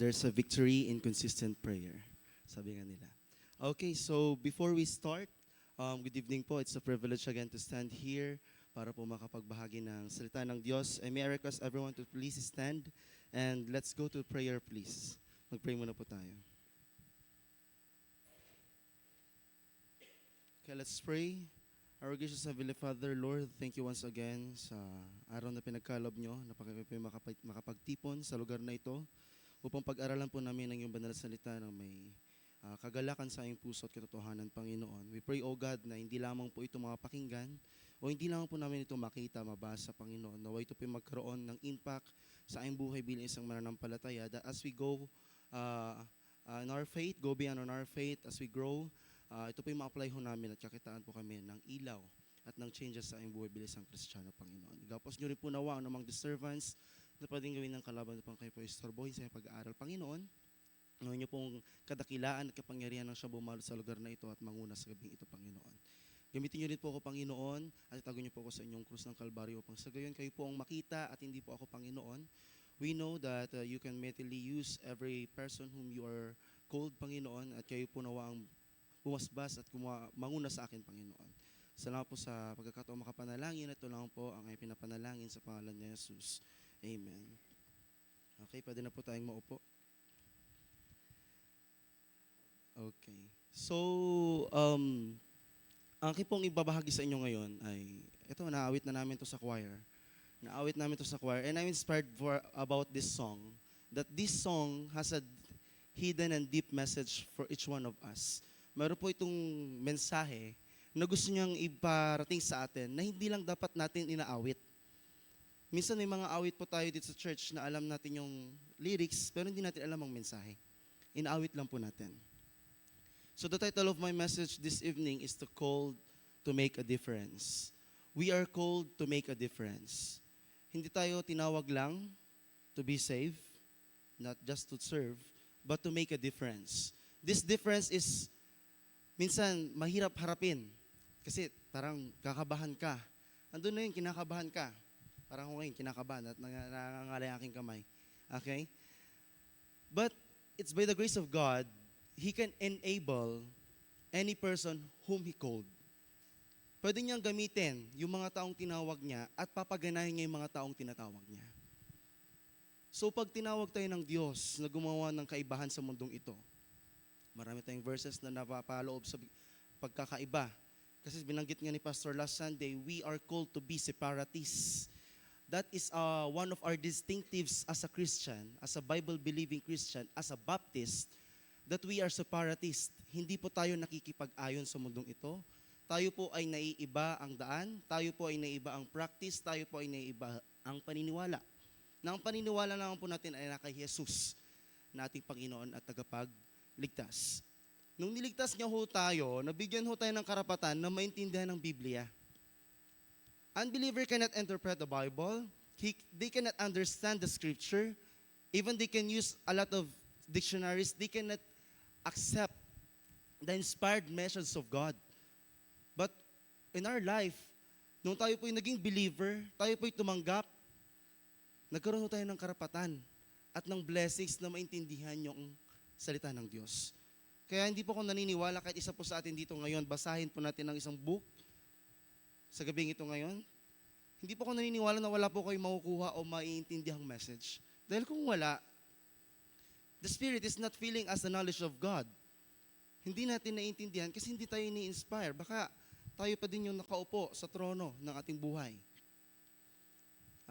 there's a victory in consistent prayer. Sabi nga nila. Okay, so before we start, good evening po. It's a privilege again to stand here para po makapagbahagi ng salita ng Diyos. And may I request everyone to please stand and let's go to prayer, please. Mag-pray muna po tayo. Okay, let's pray. Our gracious Heavenly Father, Lord, thank you once again sa araw na pinagkalob nyo na makapagtipon sa lugar na ito upang pag-aralan po namin ang iyong banal na salita na may kagalakan sa iyong puso at katotohanan, Panginoon. We pray, O God, na hindi lamang po ito mapakinggan o hindi lamang po namin ito makita, mabasa, Panginoon. Nawa ito po magkaroon ng impact sa aming buhay bilang isang mananampalataya that as we go in our faith, go beyond on our faith, as we grow, ito po yung ma-apply ho namin at kakitaan po kami ng ilaw at ng changes sa aming buhay bilang isang Kristiyano, Panginoon. Igapos nyo rin po nawa ang namang disturbance na pwedeng gawin ng kalaban upang kayo po istorbohin sa pag-aaral, Panginoon. Ngayon nyo pong kadakilaan at kapangyarihan ng siyang bumalot sa lugar na ito at manguna sa gabing ito, Panginoon. Gamitin nyo rin po ako, Panginoon, at itago nyo po ako sa inyong krus ng Kalbaryo upang sa gayon kayo po ang makita at hindi po ako, Panginoon. We know that you can mightily use every person whom you are called, Panginoon, at kayo po nawa ang bumasbas at manguna sa akin, Panginoon. Salamat po sa pagkakataong makapanalangin. Ito lang po ang ay pinapanalangin sa pangalan ni Jesus. Amen. Okay, pwede na po tayong maupo. Okay. So, ang pong ibabahagi sa inyo ngayon ay, ito, naawit na namin to sa choir. Naawit namin to sa choir. And I'm inspired about this song, that this song has a hidden and deep message for each one of us. Meron po itong mensahe na gusto niyang iparating sa atin na hindi lang dapat natin inaawit. Minsan may mga awit po tayo dito sa church na alam natin yung lyrics pero hindi natin alam ang mensahe. Inaawit lang po natin. So the title of my message this evening is called to make a difference. We are called to make a difference. Hindi tayo tinawag lang to be saved, not just to serve, but to make a difference. This difference is minsan mahirap harapin kasi parang kakabahan ka. Andun na yun, kinakabahan ka. Parang ako ngayon, kinakabahan at nangangalay ang aking kamay. Okay? But it's by the grace of God, He can enable any person whom He called. Pwede niyang gamitin yung mga taong tinawag niya at papaganahin niya yung mga taong tinatawag niya. So pag tinawag tayo ng Diyos na gumawa ng kaibahan sa mundong ito, marami tayong verses na napapaloob sa pagkakaiba. Kasi binanggit nga ni Pastor last Sunday, we are called to be separatists. That is one of our distinctives as a Christian, as a Bible-believing Christian, as a Baptist, that we are separatist. Hindi po tayo nakikipag-ayon sa mundong ito. Tayo po ay naiiba ang daan, tayo po ay naiiba ang practice, tayo po ay naiiba ang paniniwala. Na ang paniniwala naman po natin ay na kay Jesus, na ating Panginoon at tagapagligtas. Nung niligtas niya ho tayo, nabigyan ho tayo ng karapatan na maintindihan ng Biblia. Unbeliever cannot interpret the Bible. They cannot understand the Scripture. Even they can use a lot of dictionaries. They cannot accept the inspired message of God. But in our life, nung tayo po'y naging believer, tayo po'y tumanggap, nagkaroon tayo ng karapatan at ng blessings na maintindihan yung salita ng Diyos. Kaya hindi po ako naniniwala kahit isa po sa atin dito ngayon, basahin po natin ng isang book sa gabing ito ngayon. Hindi po ako naniniwala na wala po kayo makukuha o maiintindihang message. Dahil kung wala, the Spirit is not filling us the knowledge of God. Hindi natin naiintindihan kasi hindi tayo ni-inspire. Baka tayo pa din yung nakaupo sa trono ng ating buhay.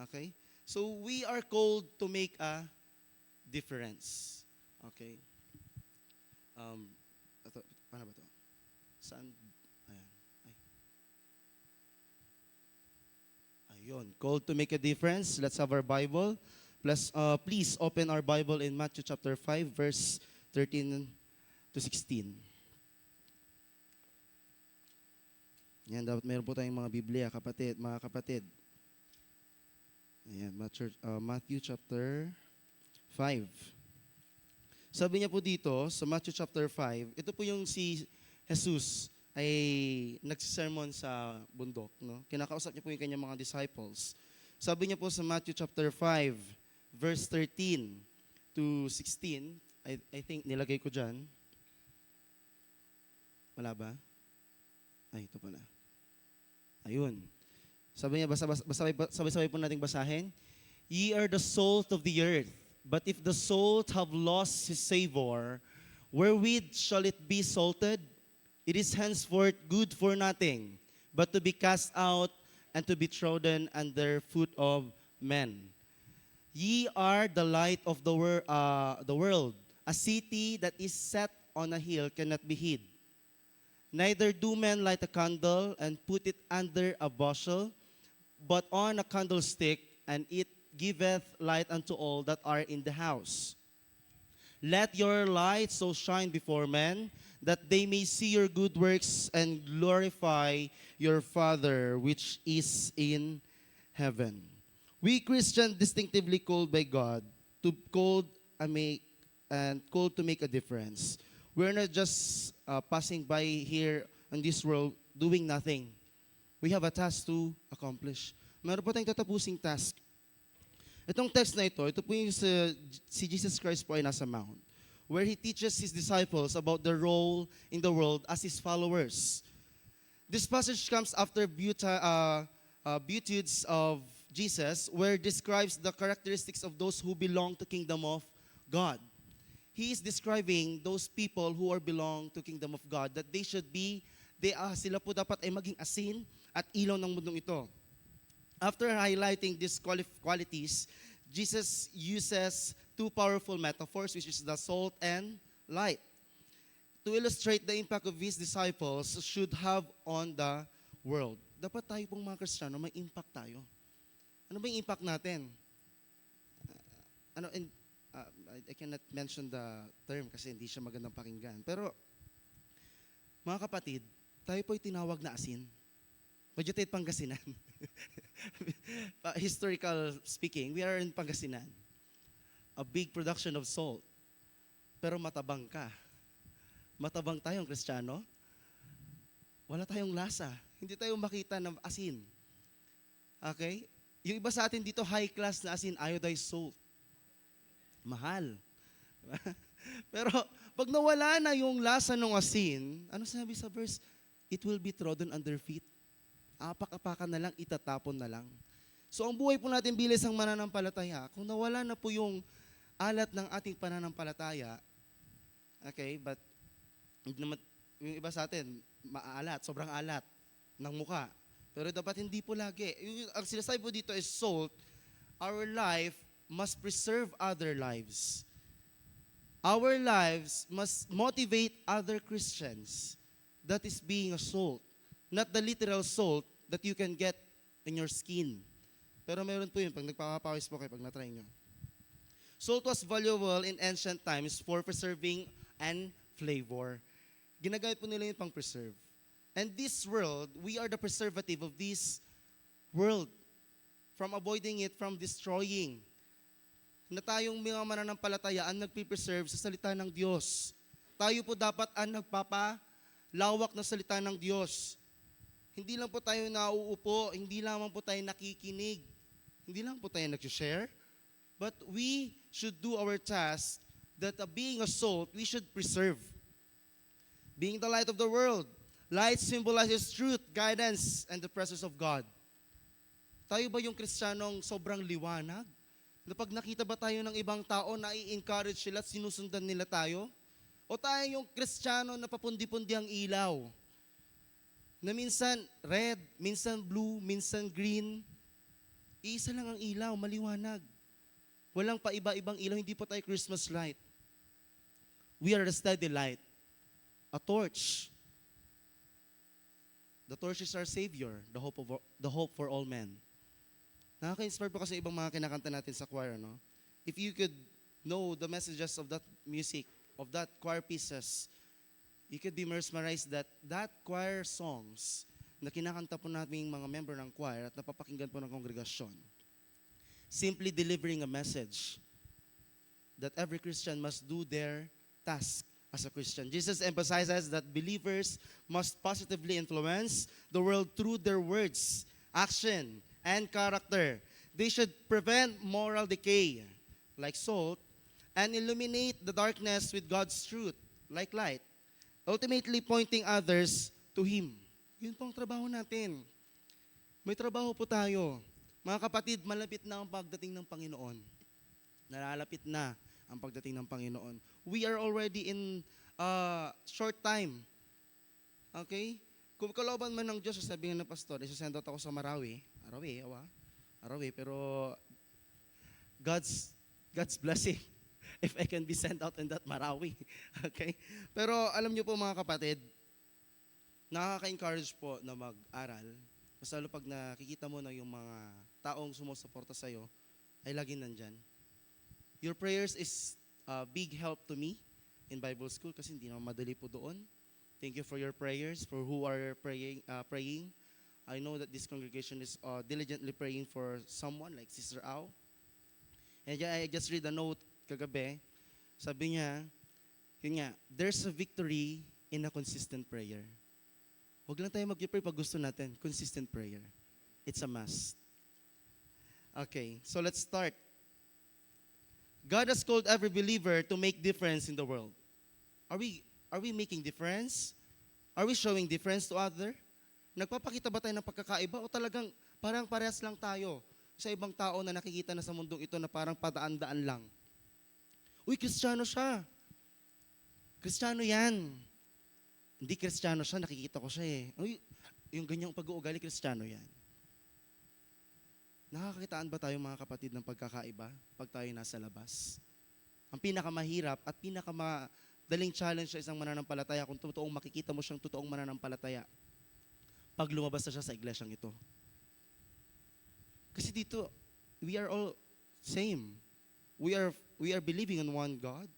Okay? So we are called to make a difference. Okay? Ito, paano ba ito? Saan? Ayan. Ayun. Called to make a difference. Let's have our Bible. Please open our Bible in Matthew chapter 5, verse 13 to 16. Yan, dapat mayroon po tayong mga Biblia, mga kapatid. Ayan, Matthew chapter 5. Sabi niya po dito, sa Matthew chapter 5, ito po yung si Jesus ay nagsisermon sa bundok. No? Kinakausap niya po yung kanyang mga disciples. Sabi niya po sa Matthew chapter 5, verse 13, to 16, I think nilagay ko dyan. Wala ba? Ay, ito pala. Ayun. Sabi niya, sabay-sabay po nating basahin. Ye are the salt of the earth, but if the salt have lost his savor, wherewith shall it be salted? It is henceforth good for nothing, but to be cast out and to be trodden under foot of men. Ye are the light of the world. A city that is set on a hill cannot be hid. Neither do men light a candle and put it under a bushel, but on a candlestick, and it giveth light unto all that are in the house. Let your light so shine before men, that they may see your good works and glorify your Father which is in heaven. We Christians distinctively called by God called to make a difference. We're not just passing by here in this world doing nothing. We have a task to accomplish. Meron po tayong tatapusing task. Itong text na ito po yung si Jesus Christ po ay nasa Mount, where He teaches His disciples about their role in the world as His followers. This passage comes after Beatitudes of Jesus, where describes the characteristics of those who belong to Kingdom of God. He is describing those people who are belong to Kingdom of God, that they should be, sila po dapat ay maging asin at ilaw ng mundong ito. After highlighting these qualities, Jesus uses two powerful metaphors, which is the salt and light, to illustrate the impact of His disciples should have on the world. Dapat tayo pong mga Kristiyano, may impact tayo. Ano ba yung impact natin? I cannot mention the term kasi hindi siya magandang pakinggan. Pero, mga kapatid, tayo po'y tinawag na asin. Budgeted Pangasinan. Historical speaking, we are in Pangasinan. A big production of salt. Pero matabang ka. Matabang tayong Kristiyano. Wala tayong lasa. Hindi tayo makita ng asin. Okay? Yung iba sa atin dito, high class na asin, iodized salt. Mahal. Pero pag nawala na yung lasa ng asin, ano sabi sa verse? It will be trodden under feet. Apak-apakan na lang, itatapon na lang. So ang buhay po natin bilang isang mananampalataya, kung nawala na po yung alat ng ating pananampalataya, okay, but yung iba sa atin, maalat, sobrang alat ng muka. Pero dapat hindi po lagi. Ang sinasabi po dito is salt. Our life must preserve other lives. Our lives must motivate other Christians. That is being a salt. Not the literal salt that you can get in your skin. Pero meron po yun, pag nagpapawis po kayo, pag natry nyo. Salt was valuable in ancient times for preserving and flavor. Ginagamit po nila yun pang preserve. And this world, we are the preservative of this world from avoiding it, from destroying. Na tayong mga mananampalataya ang nagpipreserve sa salita ng Diyos. Tayo po dapat ang nagpapalawak na salita ng Diyos. Hindi lang po tayo nauupo, hindi lamang po tayo nakikinig, hindi lang po tayo nag-share, but we should do our task that being a salt, we should preserve. Being the light of the world, light symbolizes truth, guidance, and the presence of God. Tayo ba yung Kristiyanong sobrang liwanag? Na pag nakita ba tayo ng ibang tao, na-i-encourage sila at sinusundan nila tayo? O tayo yung Kristiyano na papundi-pundi ang ilaw? Na minsan red, minsan blue, minsan green. Isa lang ang ilaw, maliwanag. Walang pa iba-ibang ilaw, hindi po tayo Christmas light. We are a steady light. A torch. The torch is our Savior, the hope for all men. Nakaka-inspire po kasi ibang mga kinakanta natin sa choir, no? If you could know the messages of that music, of that choir pieces, you could be mesmerized that choir songs na kinakanta po natin mga member ng choir at napapakinggan po ng kongregasyon, simply delivering a message that every Christian must do their task as a Christian. Jesus emphasizes that believers must positively influence the world through their words, action, and character. They should prevent moral decay, like salt, and illuminate the darkness with God's truth, like light, ultimately pointing others to Him. Yun po ang trabaho natin. May trabaho po tayo. Mga kapatid, malapit na ang pagdating ng Panginoon. Nalalapit na ang pagdating ng Panginoon. We are already in short time. Okay? Kung kalooban man ng Diyos, sasabihin ng pastor, isasend out ako sa Marawi. Arawi, pero God's blessing if I can be sent out in that Marawi. Okay? Pero alam niyo po mga kapatid, nakaka-encourage po na mag-aral. Mas lalo pag nakikita mo na yung mga taong sumusuporta sa'yo, ay laging nandyan. Your prayers is a big help to me in Bible school kasi hindi naman madali po doon. Thank you for your prayers, for who are praying. I know that this congregation is diligently praying for someone like Sister Au. And I just read a note kagabi. Sabi niya, yun nga, there's a victory in a consistent prayer. Huwag lang tayo mag-pray pag gusto natin. Consistent prayer. It's a must. Okay, so let's start. God has called every believer to make difference in the world. Are we making difference? Are we showing difference to other? Nagpapakita ba tayo ng pagkakaiba o talagang parang parehas lang tayo sa ibang tao na nakikita na sa mundong ito na parang padaan-daan lang? Uy, Kristiyano siya. Kristiyano yan. Hindi Kristiyano siya, nakikita ko siya eh. Uy, yung ganyang pag-uugali, Kristiyano yan. Nakakakitaan ba tayo mga kapatid ng pagkakaiba pag tayo nasa labas? Ang pinakamahirap at daling challenge sa isang mananampalataya kung totoong makikita mo siyang totoong mananampalataya pag lumabas na siya sa iglesyang ito. Kasi dito, we are all same. We are believing in one God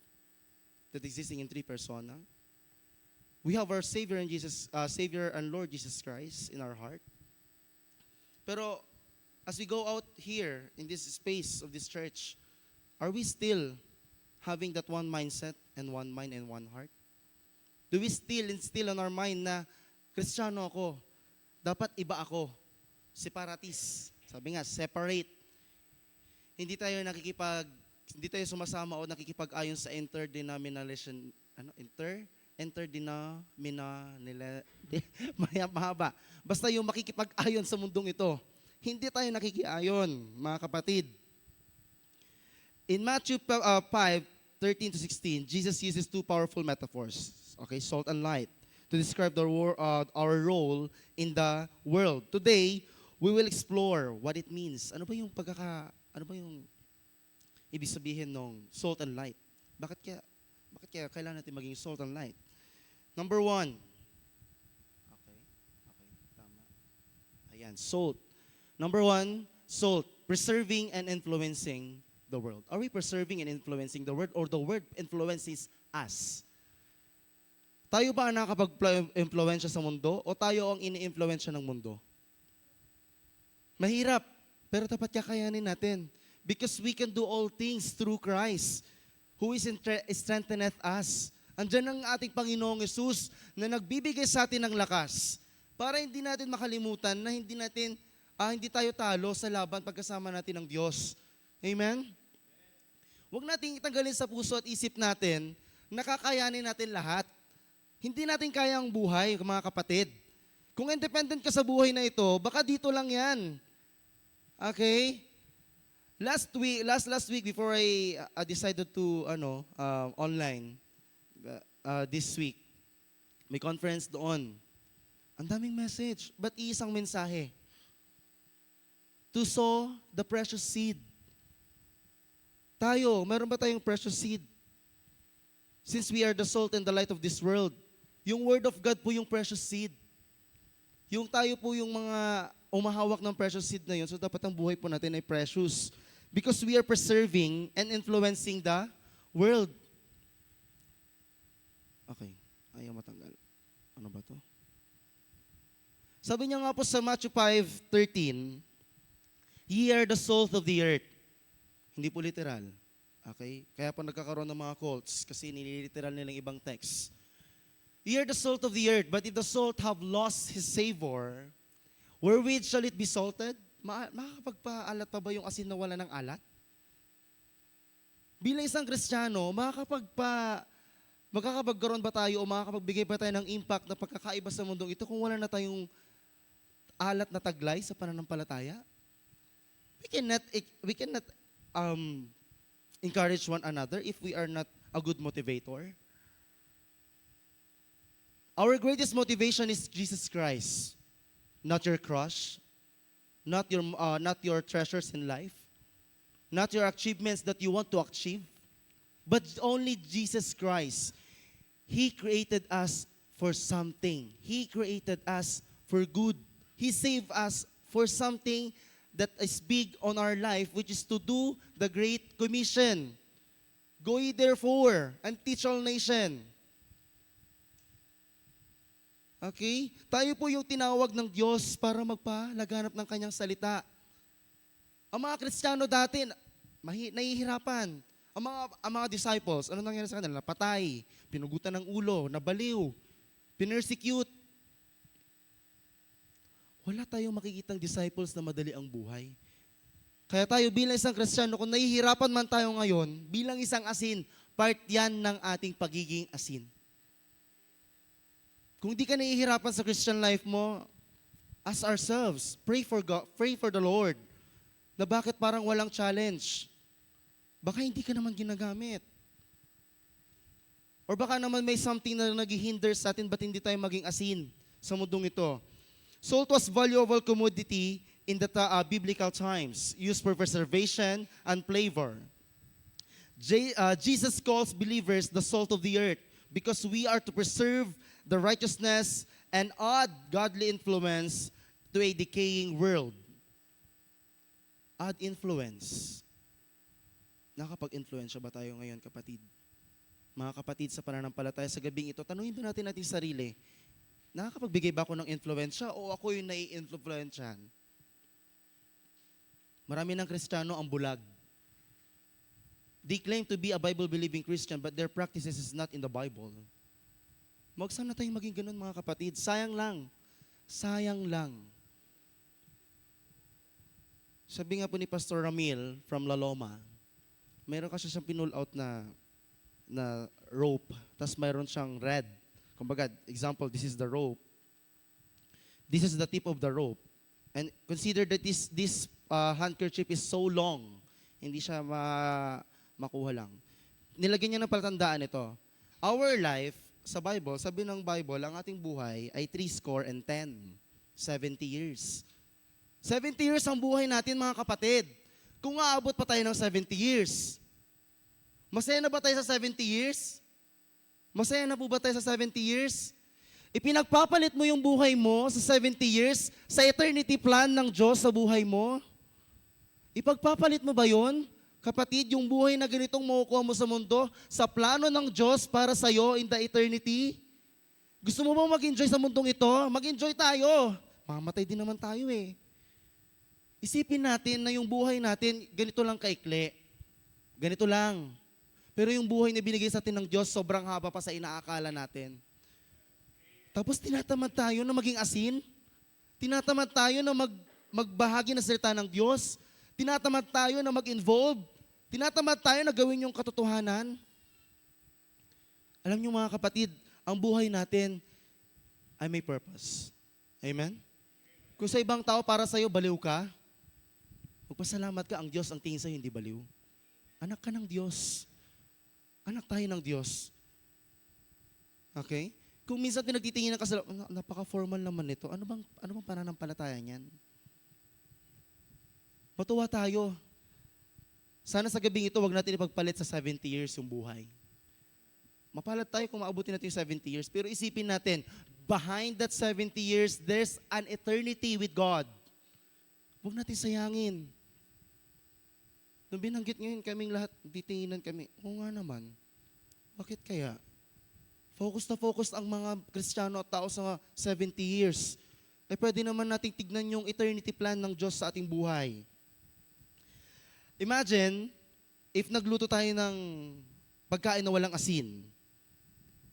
that existing in three persona. We have our Savior and Lord Jesus Christ in our heart. Pero as we go out here in this space of this church, are we still having that one mindset and one mind and one heart? Do we still instill on our mind na Kristiyano ako, dapat iba ako, separatist. Sabi nga, separate. Hindi tayo sumasama o nakikipag-ayon sa interdenomination, mahaba. Basta yung makikipag-ayon sa mundong ito. Hindi tayo nakikiayon, mga kapatid. In Matthew 5:13 to 16, Jesus uses two powerful metaphors, okay, salt and light, to describe our role in the world. Today, we will explore what it means. Ano ba yung ibig sabihin ng salt and light? Bakit kaya kailangan natin maging salt and light? Number 1. Okay, tama. Ayan, salt. Number 1, salt, preserving and influencing the world. Are we preserving and influencing the world or the world influences us? Tayo ba ang nakakapag-influensya sa mundo o tayo ang ini-influensya ng mundo? Mahirap, pero dapat kakayanin natin. Because we can do all things through Christ, who is strengtheneth us. Andiyan ang ating Panginoong Yesus na nagbibigay sa atin ng lakas para hindi natin makalimutan na hindi tayo talo sa laban pagkasama natin ng Diyos. Amen? Huwag nating itanggalin sa puso at isip natin na kakayanin natin lahat. Hindi natin kaya ang buhay, mga kapatid. Kung independent ka sa buhay na ito, baka dito lang yan. Okay? Last week before I decided to online this week, may conference doon. Ang daming message, but iisang mensahe. To sow the precious seed. Tayo, meron ba tayong precious seed? Since we are the salt and the light of this world, yung Word of God po yung precious seed. Yung tayo po yung mga umahawak ng precious seed na yun, so dapat ang buhay po natin ay precious. Because we are preserving and influencing the world. Okay, ayaw matanggal. Ano ba to? Sabi niya nga po sa Matthew 5:13, ye are the salt of the earth. Hindi po literal. Okay? Kaya po nagkakaroon ng mga cults kasi nililiteral nilang ibang text. Ye are the salt of the earth, but if the salt have lost his savor, wherewith shall it be salted? Makakapagpaalat pa ba yung asin na wala ng alat? Bilang isang Kristiyano, makakapagkaroon ba tayo o makakapagbigay ba tayo ng impact na pagkakaiba sa mundong ito kung wala na tayong alat na taglay sa pananampalataya? We cannot um, encourage one another if we are not a good motivator. Our greatest motivation is Jesus Christ, not your crush, not your treasures in life, not your achievements that you want to achieve, but only Jesus Christ. He created us for something. He created us for good. He saved us for something that is big on our life, which is to do the Great Commission. Go ye therefore and teach all nation. Okay? Tayo po yung tinawag ng Diyos para magpalaganap ng kanyang salita. Ang mga Kristiyano dati, nahihirapan. Ang mga disciples, ano nangyari sa kanila? Napatay, pinugutan ng ulo, nabaliw, pinersecute. Wala tayong makikitang disciples na madali ang buhay. Kaya tayo bilang isang Kristiyano, kung nahihirapan man tayo ngayon, bilang isang asin, part yan ng ating pagiging asin. Kung di ka nahihirapan sa Christian life mo, ask ourselves, pray for God, pray for the Lord, na bakit parang walang challenge. Baka hindi ka naman ginagamit. Or baka naman may something na naghihinder sa atin, ba't hindi tayo maging asin sa mundong ito? Salt was valuable commodity in the biblical times, used for preservation and flavor. Jesus calls believers the salt of the earth because we are to preserve the righteousness and add godly influence to a decaying world. Add influence. Nakakapag-influensya ba tayo ngayon, kapatid? Mga kapatid sa pananampalataya sa gabing ito, tanungin ba natin ating sarili, nakakapagbigay ba ako ng influensya o ako yung nai-influensyan? Marami ng Kristiyano ang bulag. They claim to be a Bible-believing Christian but their practices is not in the Bible. Huwag sana tayong maging ganun, mga kapatid. Sayang lang. Sayang lang. Sabi nga po ni Pastor Ramil from La Loma, mayroon kasi siyang pinull out na rope, tapos mayroon siyang red. Kumbaga, example, this is the rope. This is the tip of the rope. And consider that this handkerchief is so long. Hindi siya makuha lang. Nilagyan niya ng palatandaan ito. Our life, sa Bible, sabi ng Bible, ang ating buhay ay 70 years. 70 years ang buhay natin, mga kapatid. Kung aabot pa tayo ng 70 years, masaya na ba tayo sa 70 years? Masaya na po ba tayo sa 70 years? Ipinagpapalit mo yung buhay mo sa 70 years sa eternity plan ng Diyos sa buhay mo? Ipagpapalit mo ba yun? Kapatid, yung buhay na ganitong makukuha mo sa mundo, sa plano ng Diyos para sa'yo in the eternity? Gusto mo bang mag-enjoy sa mundong ito? Mag-enjoy tayo. Mamatay din naman tayo eh. Isipin natin na yung buhay natin, ganito lang kaikli. Ganito lang. Pero yung buhay na binigay sa atin ng Diyos, sobrang haba pa sa inaakala natin. Tapos tinatamad tayo na maging asin. Tinatamad tayo na magbahagi ng salita ng Diyos. Tinatamad tayo na mag-involve. Tinatamad tayo na gawin yung katotohanan. Alam niyo, mga kapatid, ang buhay natin ay may purpose. Amen? Kung sa ibang tao para sa'yo, baliw ka, magpasalamat ka, ang Diyos ang tingin sa'yo, hindi baliw. Anak ka ng Diyos. Anak tayo ng Diyos. Okay? Kung minsan pinagtitingin ng kasalanan, napaka-formal naman nito, ano bang pananampalataya niyan? Matuwa tayo. Sana sa gabing ito, wag natin ipagpalit sa 70 years yung buhay. Mapalad tayo kung maabutin natin yung 70 years. Pero isipin natin, behind that 70 years, there's an eternity with God. Huwag natin sayangin. Nung binanggit ngayon kaming lahat, titinginan kami, oo nga naman, bakit kaya? Focus na focus ang mga Kristiyano at tao sa 70 years. Eh pwede naman nating tignan yung eternity plan ng Diyos sa ating buhay. Imagine, if nagluto tayo ng pagkain na walang asin.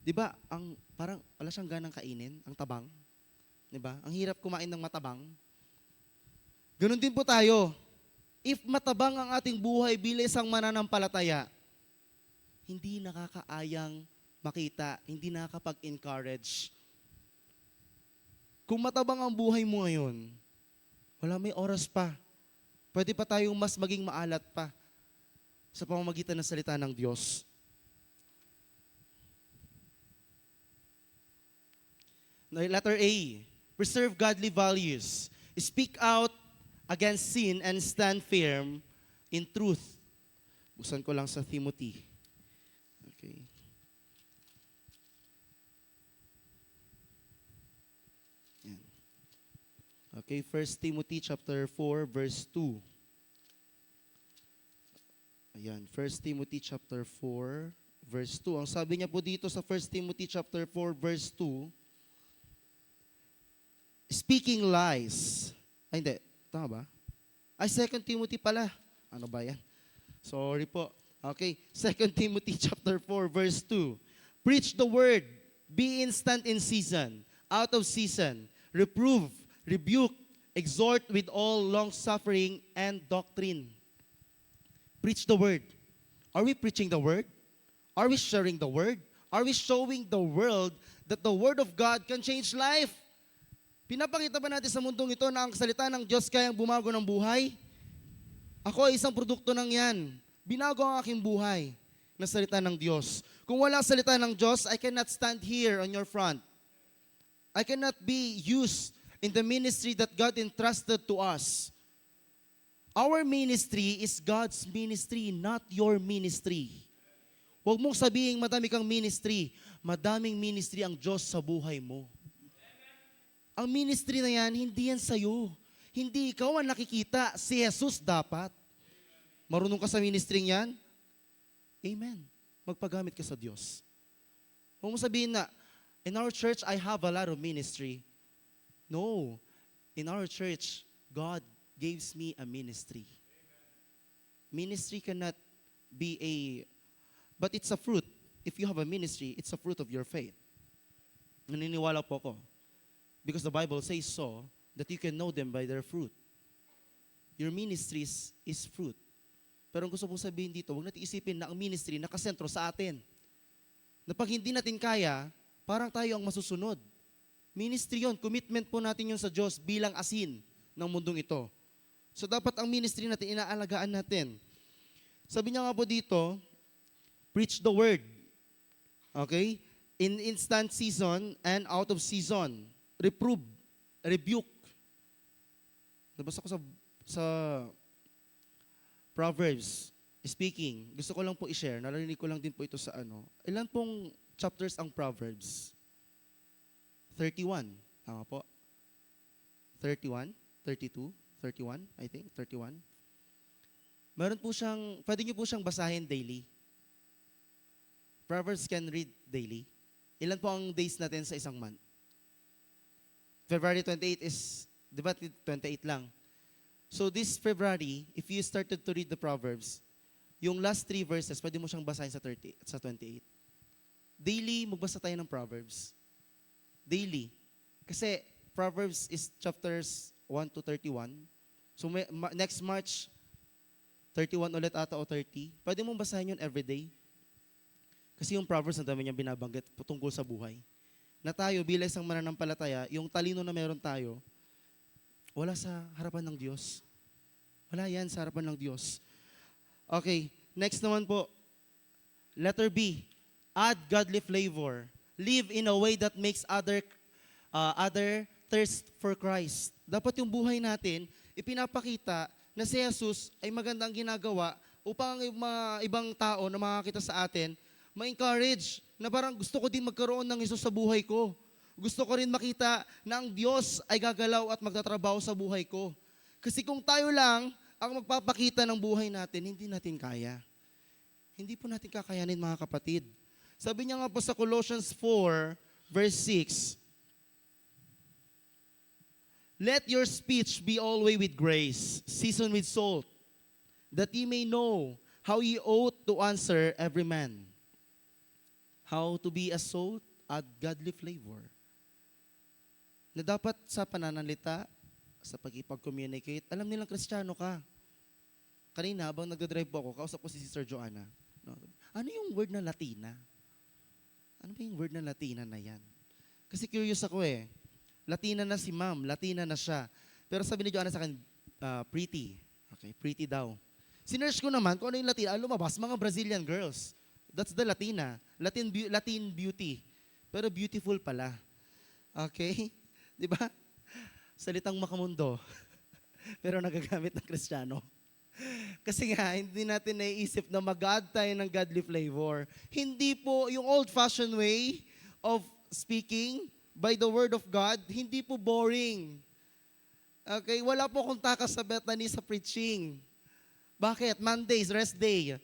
Di ba, parang wala siyang ganang kainin, ang tabang. Di ba? Ang hirap kumain ng matabang. Ganon din po tayo. If matabang ang ating buhay bilang isang mananampalataya, hindi nakakaayang makita, hindi nakakapag-encourage. Kung matabang ang buhay mo ngayon, wala, may oras pa. Pwede pa tayong mas maging maalat pa sa pamamagitan ng salita ng Diyos. Letter A, preserve godly values. Speak out against sin and stand firm in truth. Buksan ko lang sa Timothy. Okay. Yan. Okay, 1 Timothy chapter 4 verse 2. Ayan, 1 Timothy chapter 4 verse 2. Ang sabi niya po dito sa 1 Timothy chapter 4 verse 2, speaking lies. Ay, hindi. Tama ba? Ay, 2 Timothy pala. Ano ba yan? Sorry po. Okay, 2 Timothy chapter 4 verse 2. Preach the word, be instant in season, out of season, reprove, rebuke, exhort with all long-suffering and doctrine. Preach the word. Are we preaching the word? Are we sharing the word? Are we showing the world that the word of God can change life? Pinapakita ba natin sa mundong ito na ang salita ng Diyos kayang bumago ng buhay? Ako ay isang produkto ng yan. Binago ang aking buhay na salita ng Diyos. Kung wala salita ng Diyos, I cannot stand here on your front. I cannot be used in the ministry that God entrusted to us. Our ministry is God's ministry, not your ministry. Huwag mong sabihin madami kang ministry. Madaming ministry ang Diyos sa buhay mo. Ang ministry na yan, hindi yan sa'yo. Hindi ikaw ang nakikita. Si Jesus dapat. Marunong ka sa ministry yan? Amen. Magpagamit ka sa Diyos. Huwag mo sabihin na, in our church, I have a lot of ministry. No. In our church, God gives me a ministry. Ministry cannot be but it's a fruit. If you have a ministry, it's a fruit of your faith. Naniniwala po ako. Because the Bible says so, that you can know them by their fruit. Your ministry is fruit. Pero ang gusto kong sabihin dito, huwag natin isipin na ang ministry nakasentro sa atin. Na pag hindi natin kaya, parang tayo ang masusunod. Ministry yon, commitment po natin yun sa Diyos bilang asin ng mundong ito. So dapat ang ministry natin, inaalagaan natin. Sabi niya nga po dito, preach the word. Okay? In instant season and out of season. Reprove, rebuke. Nabasa ko sa Proverbs, speaking, gusto ko lang po i-share, narinig ko lang din po ito sa ilan pong chapters ang Proverbs? 31, tama po? 31, 32, 31, I think, 31. Meron po siyang, pwede niyo po siyang basahin daily. Proverbs can read daily. Ilan po ang days natin sa isang month? February 28 is, di ba 28 lang? So this February, if you started to read the Proverbs, yung last 3 verses, pwede mo siyang basahin sa 28. Daily, magbasa tayo ng Proverbs. Daily. Kasi Proverbs is chapters 1 to 31. So next March, 31 ulit ata o 30. Pwede mong basahin yun everyday. Kasi yung Proverbs, ang dami niyang binabanggit tungkol sa buhay. Na tayo, bilang isang mananampalataya, yung talino na meron tayo, wala sa harapan ng Diyos. Wala yan sa harapan ng Diyos. Okay, next naman po. Letter B, add godly flavor. Live in a way that makes other thirst for Christ. Dapat yung buhay natin, ipinapakita na si Jesus ay magandang ginagawa upang ang mga ibang tao na makakita sa atin, ma-encourage na parang gusto ko din magkaroon ng Jesus sa buhay ko. Gusto ko rin makita na ang Diyos ay gagalaw at magtatrabaho sa buhay ko. Kasi kung tayo lang ang magpapakita ng buhay natin, hindi natin kaya. Hindi po natin kakayanin, mga kapatid. Sabi niya nga po sa Colossians 4, verse 6, let your speech be always with grace, seasoned with salt, that ye may know how ye ought to answer every man. How to be a salt, add godly flavor. Na dapat sa pananalita, sa pag-ipag-communicate, alam nilang Kristiyano ka. Kanina, habang nagdadrive po ako, kausap ko si Sister Joanna. No? ano yung word na Latina? Ano ba yung word na Latina na yan? Kasi curious ako eh. Latina na si ma'am, Latina na siya. Pero sabi ni Joanna sa akin, pretty. Okay, pretty daw. Sinearch ko naman kung ano yung Latina. Lumabas, mga Brazilian girls. That's the Latina. Latin beauty. Pero beautiful pala. Okay? Di ba? Salitang makamundo. Pero nagagamit ng Kristiyano. Kasi nga, hindi natin naiisip na mag-add tayo ng godly flavor. Hindi po yung old-fashioned way of speaking by the word of God, hindi po boring. Okay? Wala po akong takas sa Bethany sa preaching. Bakit? Mondays, rest day.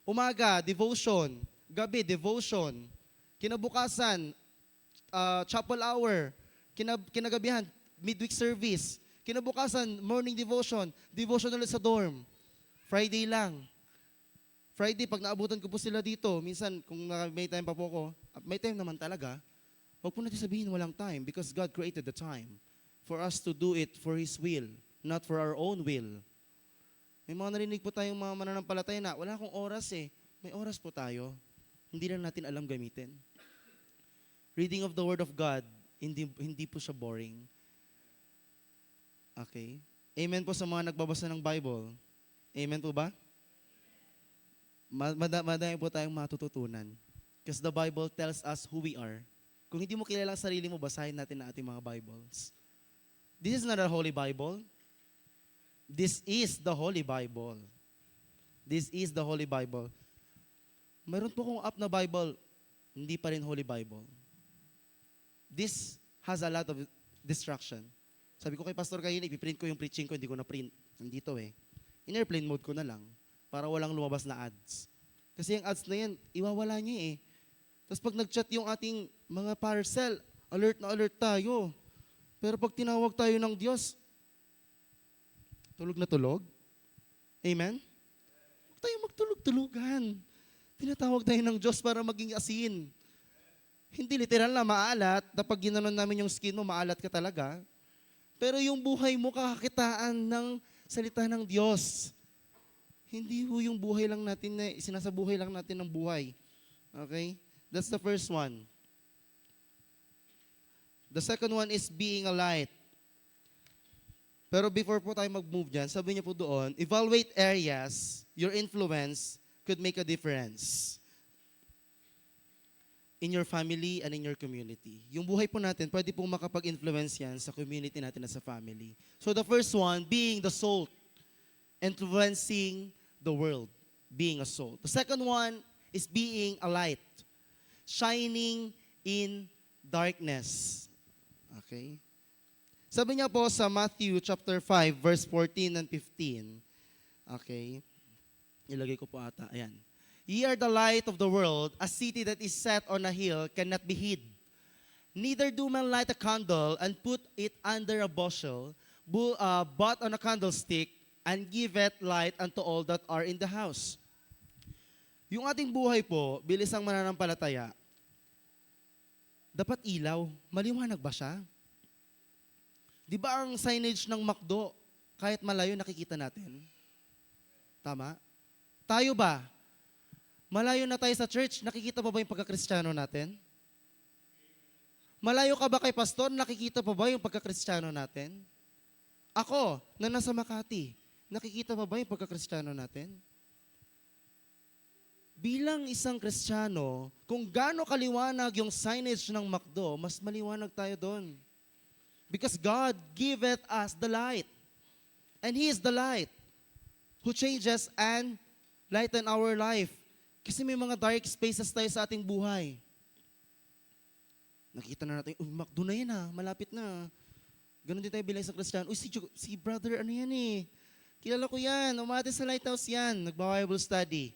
Umaga, devotion. Gabi, devotion. Kinabukasan, chapel hour. Kinagabihan, midweek service. Kinabukasan, morning devotion. Devotion ulit sa dorm. Friday lang. Friday, pag naabutan ko po sila dito, minsan, kung may time pa po ako, may time naman talaga, huwag po natin sabihin walang time because God created the time for us to do it for His will, not for our own will. May mga narinig po tayong mga mananampalataya na, wala akong oras eh. May oras po tayo. Hindi lang natin alam gamitin. Reading of the Word of God, hindi po siya boring. Okay? Amen po sa mga nagbabasa ng Bible. Amen po ba? Madami po tayong matututunan. Because the Bible tells us who we are. Kung hindi mo kilala ang sarili mo, basahin natin na ating mga Bibles. This is not a Holy Bible. This is the Holy Bible. This is the Holy Bible. Mayroon po kong app na Bible, hindi pa rin Holy Bible. This has a lot of distraction. Sabi ko kay Pastor kayo, ipiprint ko yung preaching ko, hindi ko na-print. Nandito eh. In airplane mode ko na lang para walang lumabas na ads. Kasi yung ads na yan, iwawala niya eh. Tapos pag nag-chat yung ating mga parcel, alert na alert tayo. Pero pag tinawag tayo ng Diyos, tulog na tulog. Amen? Huwag tayo magtulog-tulugan. Tinatawag tayo ng Diyos para maging asin. Hindi literal na maalat, na pag ginanon namin yung skin mo, maalat ka talaga. Pero yung buhay mo, kakakitaan ng salita ng Diyos. Hindi ho yung buhay lang natin na sinasabuhay lang natin ng buhay. Okay? That's the first one. The second one is being a light. Pero before po tayo mag-move dyan, sabi niya po doon, evaluate areas your influence could make a difference in your family and in your community. Yung buhay po natin, pwede pong makapag-influence yan sa community natin at sa family. So the first one, being the salt, influencing the world, being a salt. The second one is being a light, shining in darkness. Okay? Sabi niya po sa Matthew chapter 5, verse 14 and 15. Okay? Ilagay ko po ata. Ayan. Ye are the light of the world. A city that is set on a hill cannot be hid. Neither do men light a candle and put it under a bushel, but on a candlestick, and give it light unto all that are in the house. Yung ating buhay po, bilis ang mananampalataya, dapat ilaw. Maliwanag ba siya? Di ba ang signage ng McDo, kahit malayo nakikita natin? Tama? Tayo ba? Malayo na tayo sa church, nakikita pa ba yung pagkakristyano natin? Malayo ka ba kay pastor, nakikita pa ba yung pagkakristyano natin? Ako, na nasa Makati, nakikita pa ba yung pagkakristyano natin? Bilang isang Kristiyano, kung gaano kaliwanag yung signage ng McDo, mas maliwanag tayo doon. Because God giveth us the light. And He is the light who changes and lighten our life. Kasi may mga dark spaces tayo sa ating buhay. Nakita na natin, McDo na yan malapit na. Ganon din tayo bilang isang Kristiyano. Si brother, ano yan eh? Kilala ko yan, umati sa Lighthouse yan, nagba-Bible study.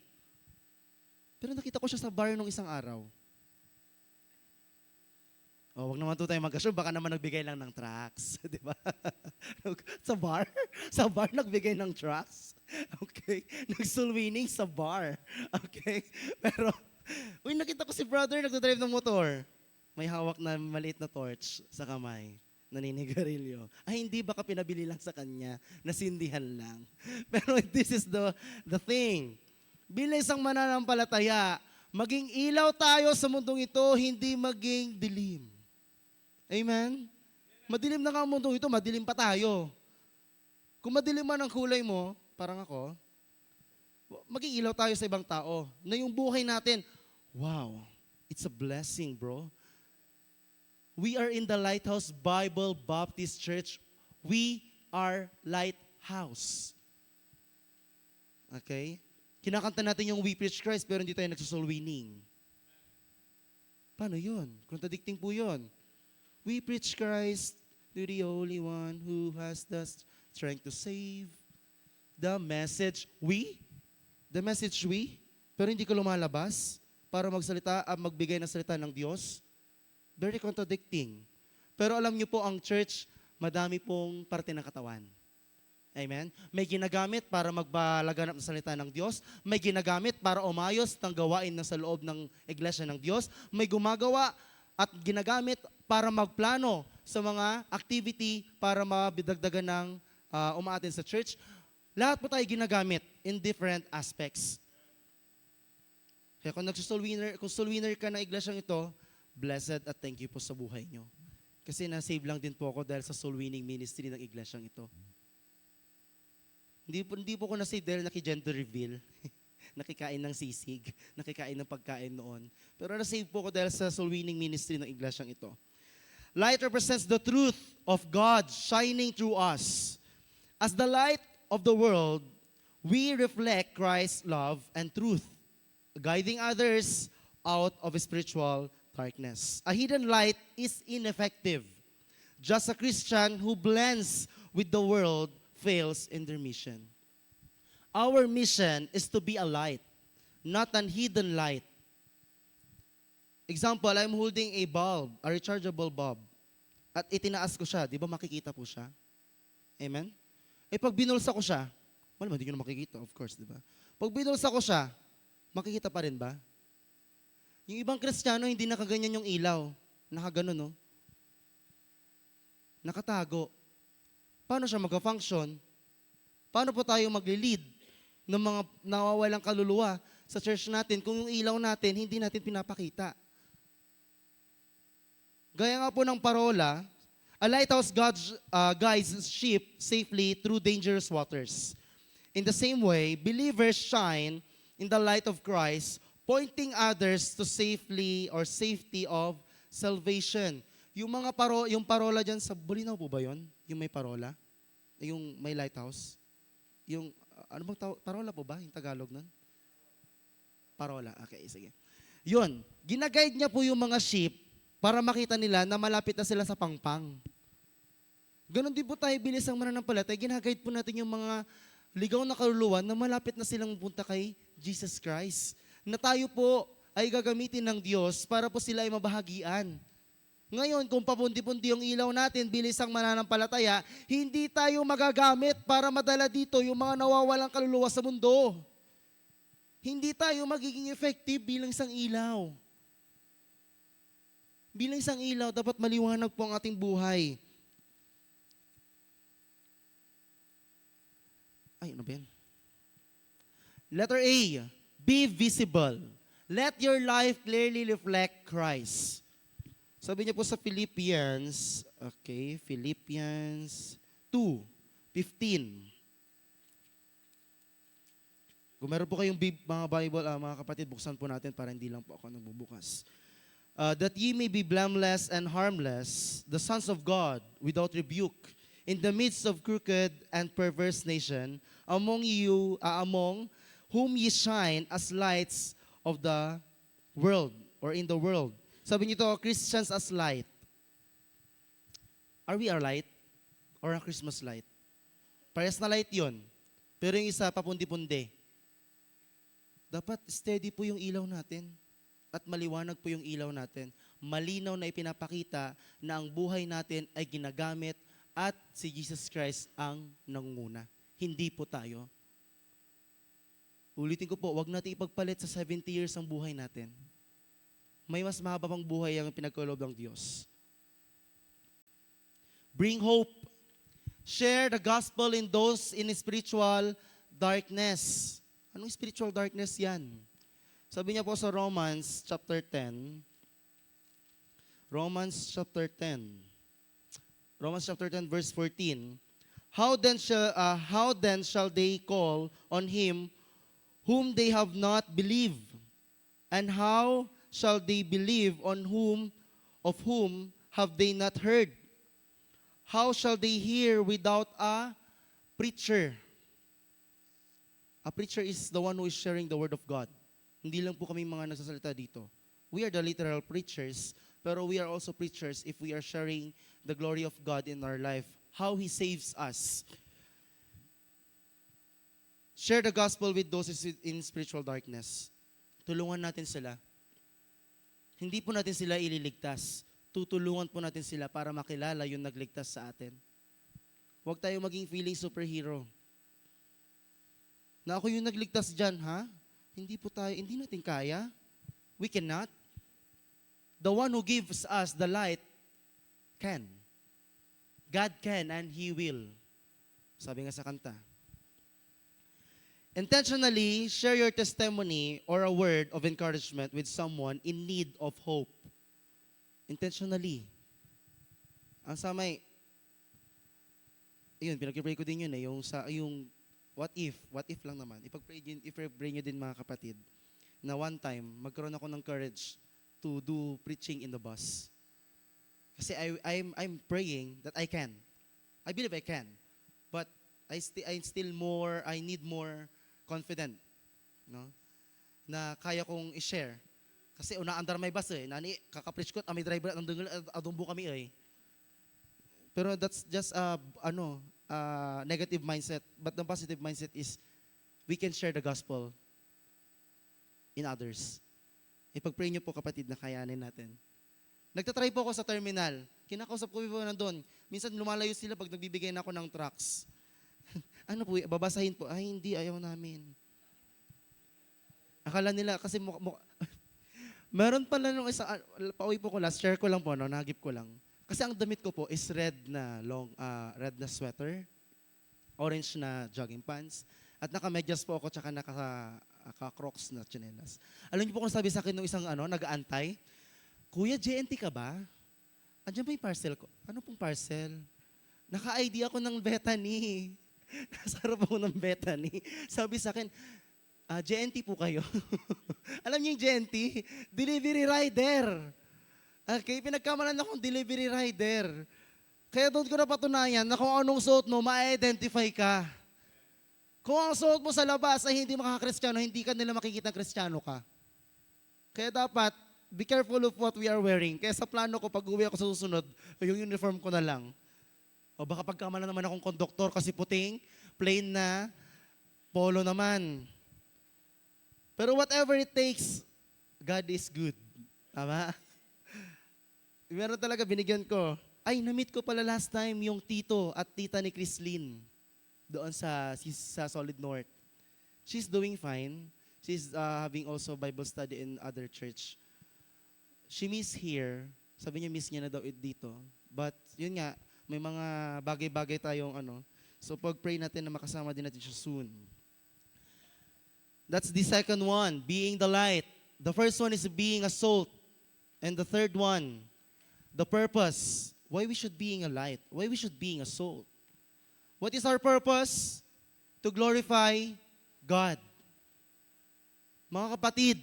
Pero nakita ko siya sa bar nung isang araw. Oh, wag naman to tayo mag-assure, baka naman nagbigay lang ng tracts, di ba? Sa bar? Sa bar nagbigay ng tracts? Okay? Nag-soul winning sa bar. Okay? Pero, nakita ko si brother nagdadrive ng motor. May hawak na maliit na torch sa kamay. Naninigarilyo. Ay, hindi baka pinabili lang sa kanya, nasindihan lang. Pero this is the thing. Bilang isang mananampalataya, maging ilaw tayo sa mundong ito, hindi maging dilim. Amen? Madilim na nga ang mundong ito, madilim pa tayo. Kung madilim man ang kulay mo, parang ako, maging ilaw tayo sa ibang tao. Na yung buhay natin, wow, it's a blessing, bro. We are in the Lighthouse Bible Baptist Church. We are lighthouse. Okay? Kinakanta natin yung We Preach Christ pero hindi tayo nagsosoul winning. Paano yun? Contradicting po yun. We preach Christ to the only one who has the strength to save. The message we, pero hindi ka lumalabas para magbigay ng salita ng Diyos. Very contradicting. Pero alam niyo po, ang church, madami pong parte ng katawan. Amen? May ginagamit para magbalaganap ng salita ng Diyos. May ginagamit para umayos ng gawain na sa loob ng iglesia ng Diyos. May gumagawa at ginagamit para magplano sa mga activity para mabidagdagan ng umaatin sa church. Lahat po tayo ginagamit in different aspects. Kaya kung soul winner ka ng iglesyang ito, blessed at thank you po sa buhay nyo. Kasi na-save lang din po ako dahil sa soul winning ministry ng iglesyang ito. Hindi po ako na-save dahil naki-gender reveal. Nakikain ng sisig, nakikain ng pagkain noon. Pero na-save po ako dahil sa soul winning ministry ng iglesyang ito. Light represents the truth of God shining through us. As the light of the world, we reflect Christ's love and truth, guiding others out of spiritual darkness. A hidden light is ineffective. Just a Christian who blends with the world fails in their mission. Our mission is to be a light, not an hidden light. Example, I'm holding a bulb, a rechargeable bulb, at itinaas ko siya. Di ba makikita po siya? Amen? Pag binulsa ko siya, malamang hindi nyo na makikita, of course, di ba? Pag binulsa ko siya, makikita pa rin ba? Yung ibang Kristiyano, hindi nakaganyan yung ilaw. Nakaganon, no? Nakatago. Paano siya mag-function? Paano po tayo magli-lead ng mga nawawalang kaluluwa sa church natin kung yung ilaw natin, hindi natin pinapakita? Gaya nga po ng parola, a lighthouse guides sheep safely through dangerous waters. In the same way, believers shine in the light of Christ, pointing others to safety of salvation. Yung parola dyan sa Bulinaw po ba yun? Yung may parola? Yung may lighthouse? Yung, parola po ba? Yung Tagalog nun? Parola. Okay, sige. Yun, ginaguide niya po yung mga sheep para makita nila na malapit na sila sa pangpang. Ganon din po tayo bilis ang mananampalataya. Ginaguide po natin yung mga ligaw na kaluluwa na malapit na silang punta kay Jesus Christ. Na tayo po ay gagamitin ng Diyos para po sila ay mabahagian. Ngayon, kung papundi-pundi yung ilaw natin bilis ang mananampalataya, hindi tayo magagamit para madala dito yung mga nawawalang kaluluwa sa mundo. Hindi tayo magiging effective bilang isang ilaw. Bilang isang ilaw, dapat maliwanag po ang ating buhay. Ay, ano ba yan? Letter A, be visible. Let your life clearly reflect Christ. Sabi niya po sa Philippians, okay, Philippians 2:15. Kung meron po kayong mga Bible, mga kapatid, buksan po natin para hindi lang po ako nagbubukas. That ye may be blameless and harmless, the sons of God, without rebuke, in the midst of crooked and perverse nation, among whom ye shine as lights of the world, or in the world. Sabi niyo to, Christians as light. Are we a light? Or a Christmas light? Parehas na light yun. Pero yung isa, papundi-pundi. Dapat steady po yung ilaw natin. At maliwanag po yung ilaw natin. Malinaw na ipinapakita na ang buhay natin ay ginagamit at si Jesus Christ ang nangunguna. Hindi po tayo. Ulitin ko po, wag natin ipagpalit sa 70 years ang buhay natin. May mas mahaba pang buhay ang pinagkaloob ng Diyos. Bring hope. Share the gospel in those in spiritual darkness. Anong spiritual darkness yan? Sabi niya po sa Romans chapter 10, Romans chapter 10, Romans chapter 10 verse 14, how then shall they call on him whom they have not believed? And how shall they believe on whom have they not heard? How shall they hear without a preacher? A preacher is the one who is sharing the word of God. Hindi lang po kami mga nagsasalita dito. We are the literal preachers, pero we are also preachers if we are sharing the glory of God in our life. How He saves us. Share the gospel with those in spiritual darkness. Tulungan natin sila. Hindi po natin sila ililigtas. Tutulungan po natin sila para makilala yung nagligtas sa atin. Huwag tayo maging feeling superhero. Na ako yung nagligtas dyan, ha? Hindi natin kaya. We cannot. The one who gives us the light can. God can and He will. Sabi nga sa kanta. Intentionally share your testimony or a word of encouragement with someone in need of hope. Intentionally. Ang samay, ayun, pinag-pray ko din yun yung what if lang naman. Ipag-pray nyo din mga kapatid, na one time, magkaroon ako ng courage to do preaching in the bus. Kasi I'm praying that I can. I believe I can. But I need more confident, no? Na kaya kong i-share. Kasi unaandar may bus nani kaka-preach ko, may driver adumbo kami Pero that's just negative mindset. But the positive mindset is we can share the gospel in others. Ipag-pray niyo po kapatid na kayanin natin. Nagtatry po ako sa terminal. Kinakausap ko po nandun. Minsan lumalayo sila pag nagbibigay na ako ng tracts. Ano po, babasahin po. Ay, hindi, ayaw namin. Akala nila, kasi meron pala nung isa, pauwi po ko last, share ko lang po, nagip ko lang. Kasi ang damit ko po is red na sweater, orange na jogging pants, at naka-medyas po ako, tsaka naka-crocs na tsinelas. Alam niyo po kung sabi sa akin nung isang nag-aantay, Kuya, JNT ka ba? Andiyan ba yung parcel ko? Ano pong parcel? Naka-ID ako ng Bethany. Nasa harap ako ng Bethany. Sabi sa akin, JNT po kayo. Alam niyo yung JNT? Delivery rider. Okay, pinagkamalan akong delivery rider. Kaya doon ko napatunayan na kung anong suot mo, ma-identify ka. Kung ang suot mo sa labas ay hindi makakristyano, hindi ka nila makikita kristyano ka. Kaya dapat, be careful of what we are wearing. Kaya sa plano ko, pag uwi ako sa susunod, yung uniform ko na lang. O baka pagkamala naman akong konduktor kasi puting, plain na, polo naman. Pero whatever it takes, God is good. Tama? Meron talaga binigyan ko. Ay, na-meet ko pala last time yung tito at tita ni Chrislyn doon sa Solid North. She's doing fine. She's having also Bible study in other church. She miss here. Sabi niya miss niya na daw dito. But yun nga, may mga bagay-bagay tayong So pag-pray natin na makasama din natin siya soon. That's the second one, being the light. The first one is being a salt. And the third one, the purpose. Why we should being a light? Why we should being a salt? What is our purpose? To glorify God. Mga kapatid,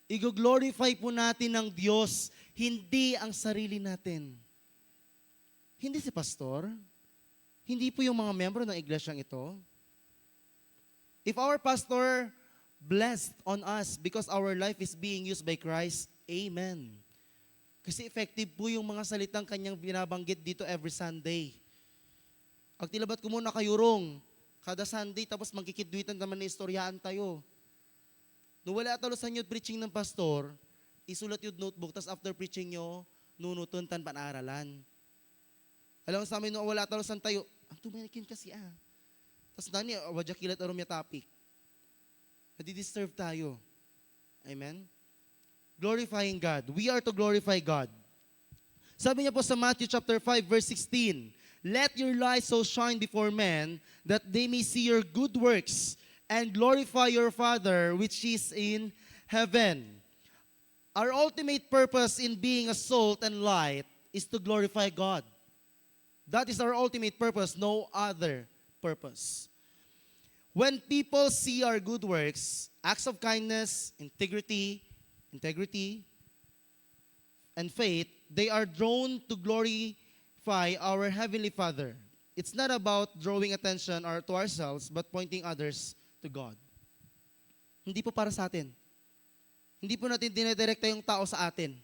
i-glorify po natin ng Diyos, hindi ang sarili natin. Hindi si pastor, hindi po yung mga membro ng iglesyang ito. If our pastor blessed on us because our life is being used by Christ, amen. Kasi effective po yung mga salitang kanyang binabanggit dito every Sunday. Ang tilabat ko muna kayurong, kada Sunday, tapos magkikidwitan naman na istoryaan tayo. Nung wala talusan yung preaching ng pastor, isulat yung notebook, tapos after preaching nyo, nunutuntan panaralan. Alam mo sa amin, nung wala talusan tayo, ang tumanikin kasi Tapos nani, wadyakilat arom yung topic. Nadi-disturb tayo. Amen? Glorifying God. We are to glorify God. Sabi niya po sa Matthew chapter 5, verse 16, let your light so shine before men that they may see your good works and glorify your Father which is in heaven. Our ultimate purpose in being a salt and light is to glorify God. That is our ultimate purpose, no other purpose. When people see our good works, acts of kindness, integrity, and faith, they are drawn to glorify our Heavenly Father. It's not about drawing attention or to ourselves, but pointing others to God. Hindi po para sa atin. Hindi po natin dinidirekta yung tao sa atin.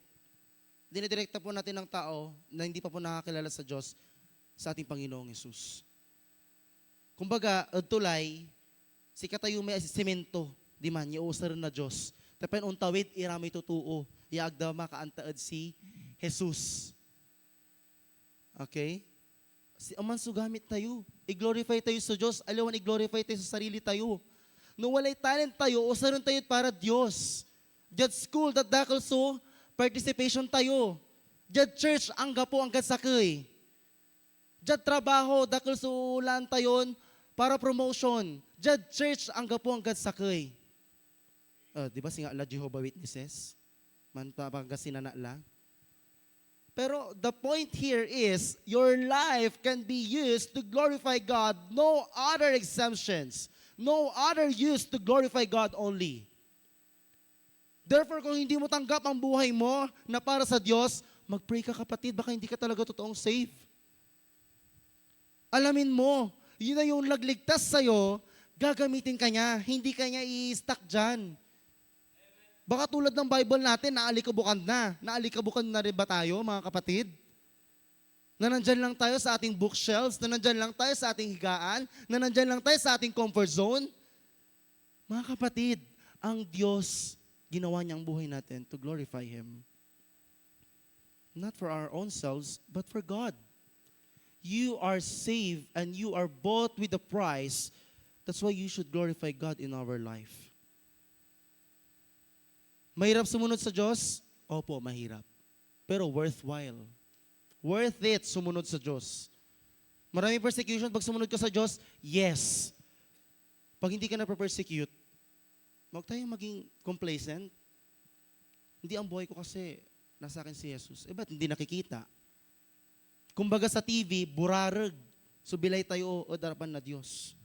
Dinidirekta po natin ang tao na hindi pa po nakakilala sa Diyos sa ating Panginoong Yesus. Kumbaga, tulay, si katayo may semento, di man, iuusar na Diyos. Tapan untawid, iramay tutuo, iagdama kaantaad si Jesus. Okay? Si aman sugamit tayo. I-glorify tayo sa Diyos. Alawan, i-glorify tayo sa sarili tayo. No walay talent tayo, usaron tayo para Diyos. Jud school, that dakalso, participation tayo. Jud church, angga po ang gadsakay. Jud trabaho, dakalso ulan tayon para promotion. Jud church, angga po ang gadsakay. Di ba singa la Jehovah Witnesses? Man pa bang sinanala? Pero the point here is, your life can be used to glorify God, no other exemptions, no other use to glorify God only. Therefore, kung hindi mo tanggap ang buhay mo na para sa Diyos, mag-pray ka kapatid, baka hindi ka talaga totoong safe. Alamin mo, yun na yung nagligtas sa'yo, gagamitin ka niya, hindi ka niya i-stuck dyan. Baka tulad ng Bible natin, naalikabukan na. Naalikabukan na rin ba tayo, mga kapatid? Na nandyan lang tayo sa ating bookshelves, na nandyan lang tayo sa ating higaan, na nandyan lang tayo sa ating comfort zone. Mga kapatid, ang Diyos, ginawa niya ang buhay natin to glorify Him. Not for our own selves, but for God. You are saved and you are bought with a price. That's why you should glorify God in our life. Mahirap sumunod sa Diyos? Opo, mahirap. Pero worthwhile. Worth it sumunod sa Diyos. Maraming persecution pag sumunod ka sa Diyos? Yes. Pag hindi ka na-persecute, huwag tayong maging complacent. Hindi ang buhay ko kasi nasa akin si Jesus. Ba't hindi nakikita? Kumbaga sa TV, burarag. Subilay tayo o darapan na Diyos.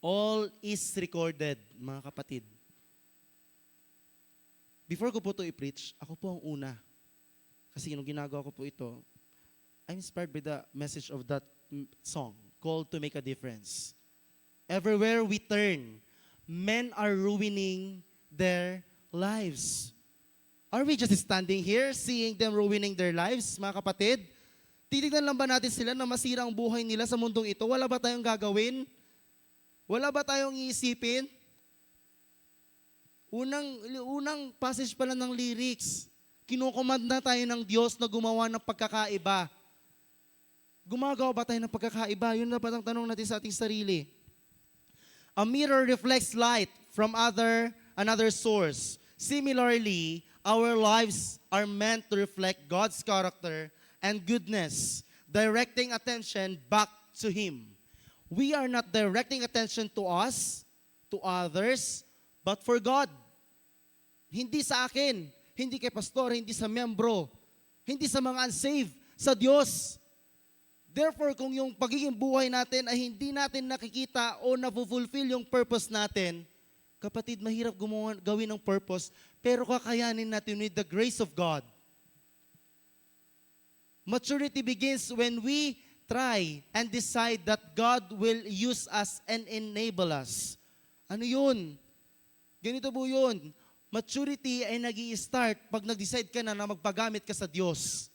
All is recorded, mga kapatid. Before ko po ito i-preach, ako po ang una. Kasi nung ginagawa ko po ito, I'm inspired by the message of that song, Called to Make a Difference. Everywhere we turn, men are ruining their lives. Are we just standing here, seeing them ruining their lives, mga kapatid? Titignan lang ba natin sila na masira ang buhay nila sa mundong ito? Wala ba tayong gagawin? Wala ba tayong iisipin? Unang passage pala ng lyrics, kinukomand na tayo ng Diyos na gumawa ng pagkakaiba. Gumagawa ba tayo ng pagkakaiba? Yun na ba ang tanong natin sa ating sarili? A mirror reflects light from another source. Similarly, our lives are meant to reflect God's character and goodness, directing attention back to Him. We are not directing attention to us, to others, but for God. Hindi sa akin, hindi kay pastor, hindi sa membro, hindi sa mga unsaved, sa Diyos. Therefore, kung yung pagiging buhay natin ay hindi natin nakikita o na-fulfill yung purpose natin, kapatid, mahirap gawin ng purpose, pero kakayanin natin with the grace of God. Maturity begins when we try and decide that God will use us and enable us. Ano yun? Ganito po yun. Maturity ay nag-i-start pag nag-decide ka na magpagamit ka sa Diyos.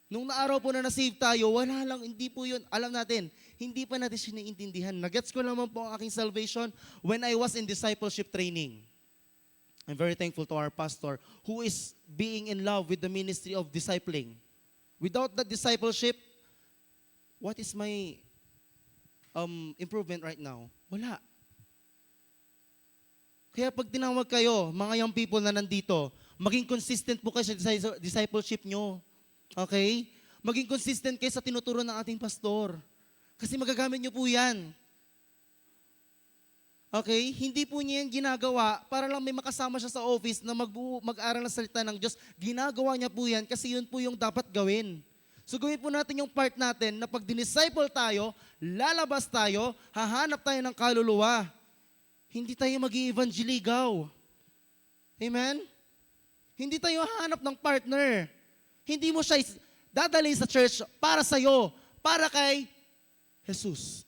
Nung naaraw po na na-save tayo, wala lang, hindi po yun. Alam natin, hindi pa natin siya naiintindihan. Nagets ko naman po ang aking salvation when I was in discipleship training. I'm very thankful to our pastor who is being in love with the ministry of discipling. Without that discipleship, what is my improvement right now? Wala. Kaya pag tinawag kayo, mga young people na nandito, maging consistent po kayo sa discipleship nyo. Okay? Maging consistent kayo sa tinuturo ng ating pastor. Kasi magagamit nyo po yan. Okay? Hindi po niya yan ginagawa para lang may makasama siya sa office na mag-aral ng salita ng Diyos. Ginagawa niya po yan kasi yun po yung dapat gawin. So gawin po natin yung part natin na pag dinisciple tayo, lalabas tayo, hahanap tayo ng kaluluwa. Hindi tayo mag-i-evangeligaw. Amen? Hindi tayo hahanap ng partner. Hindi mo siya dadalhin sa church para sa'yo, para kay Jesus.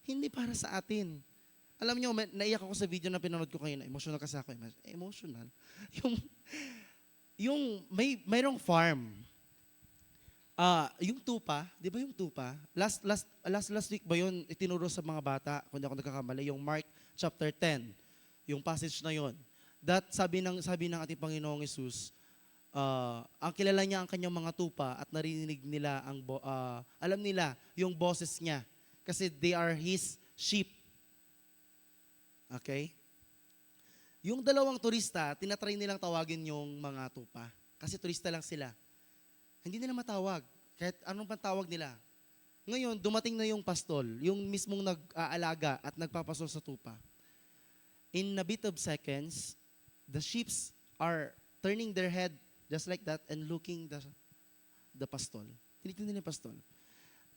Hindi para sa atin. Alam niyo, naiyak ako sa video na pinanood ko kayo na emotional kasi ako. Emotional. Yung mayroong farm. Yung tupa, di ba yung tupa? Last week ba yun itinuro sa mga bata, kung di ako nagkakamali, yung Mark chapter 10, yung passage na yun. That sabi ng ating Panginoong Hesus, ang kilala niya ang kanyang mga tupa at narinig nila alam nila yung boses niya kasi they are His sheep. Okay? Yung dalawang turista, tinatry nilang tawagin yung mga tupa kasi turista lang sila. Hindi nila matawag, kahit anong pantawag nila. Ngayon, dumating na yung pastol, yung mismong nag-aalaga at nagpapasol sa tupa. In a bit of seconds, the sheep are turning their head just like that and looking the pastol. Tinitingnan nila yung pastol.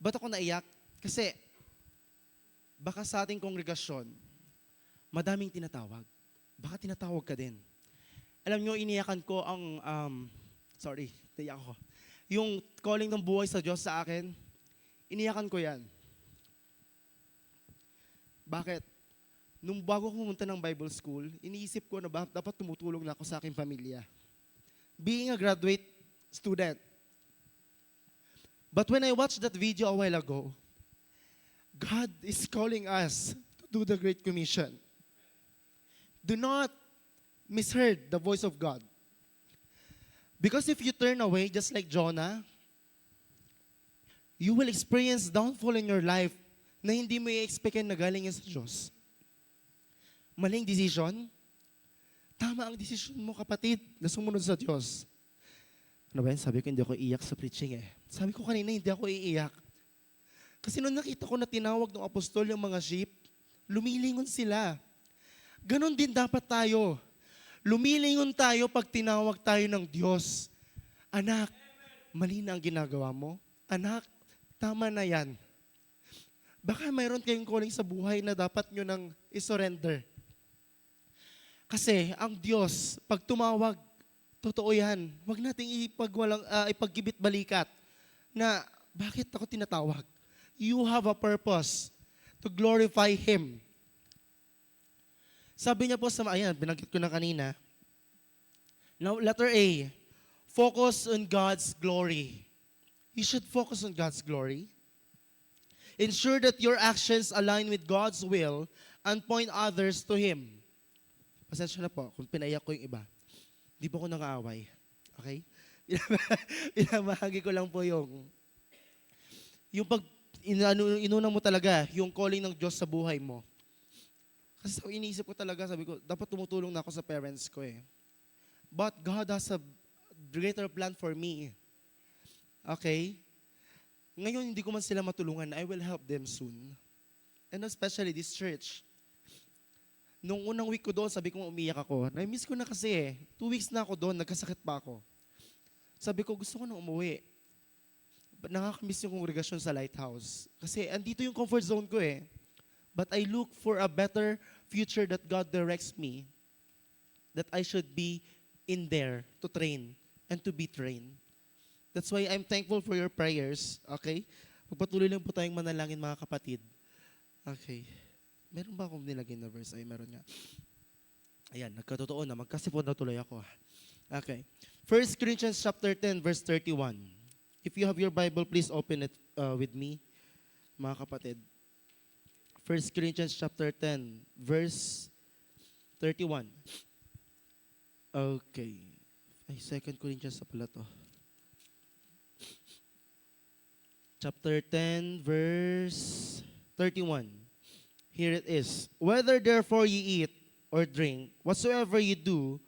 Ba't ako naiyak? Kasi baka sa ating kongregasyon, madaming tinatawag. Baka tinatawag ka din. Alam nyo, iniyakan ko ang, naiyak ako. Yung calling ng buhay sa Diyos sa akin, iniyakan ko yan. Bakit? Nung bago ako pumunta ng Bible school, iniisip ko na dapat tumutulong na ako sa aking pamilya. Being a graduate student. But when I watched that video a while ago, God is calling us to do the Great Commission. Do not misheard the voice of God. Because if you turn away, just like Jonah, you will experience downfall in your life na hindi mo i-expectin na galing yan sa Diyos. Maling decision, tama ang decision mo, kapatid, na sumunod sa Diyos. Ano ba yan? Sabi ko, hindi ako iiyak sa preaching eh. Sabi ko kanina, hindi ako iiyak. Kasi nung nakita ko na tinawag ng apostol yung mga sheep, lumilingon sila. Ganon din dapat tayo. Lumilingon tayo pag tinawag tayo ng Diyos. Anak, mali na ang ginagawa mo. Anak, tama na yan. Baka mayroon kayong calling sa buhay na dapat nyo nang isurrender. Kasi ang Diyos, pag tumawag, totoo yan. Huwag nating ipagkibit balikat na bakit ako tinatawag? You have a purpose to glorify Him. Sabi niya po binanggit ko na kanina. Now, letter A, focus on God's glory. You should focus on God's glory. Ensure that your actions align with God's will and point others to Him. Pasensya na po kung pinaiyak ko yung iba. Hindi po ako nang-aaway. Okay? Pinamahagi ko lang po yung pag inuna mo talaga yung calling ng Diyos sa buhay mo. Kasi iniisip ko talaga, sabi ko, dapat tumutulong na ako sa parents ko eh. But God has a greater plan for me. Okay? Ngayon, hindi ko man sila matulungan. I will help them soon. And especially this church. Nung unang week ko doon, sabi ko umiyak ako. Na-miss ko na kasi eh. 2 weeks na ako doon, nagkasakit pa ako. Sabi ko, gusto ko na umuwi. Nakakamiss yung kongregasyon sa Lighthouse. Kasi andito yung comfort zone ko eh. But I look for a better future that God directs me, that I should be in there to train and to be trained. That's why I'm thankful for your prayers, okay? Magpatuloy lang po tayong manalangin, mga kapatid. Okay. Meron ba akong nilagay na verse? Ay, meron nga. Ayan, nagkatotoo na. Magkasipon na tuloy ako. Okay. 1 Corinthians chapter 10, verse 31. If you have your Bible, please open it with me, mga kapatid. 1 Corinthians chapter 10, verse 31. Okay. Ay, 2 Corinthians na pala to. Chapter 10, verse 31. Here it is. Whether therefore ye eat or drink, whatsoever you do,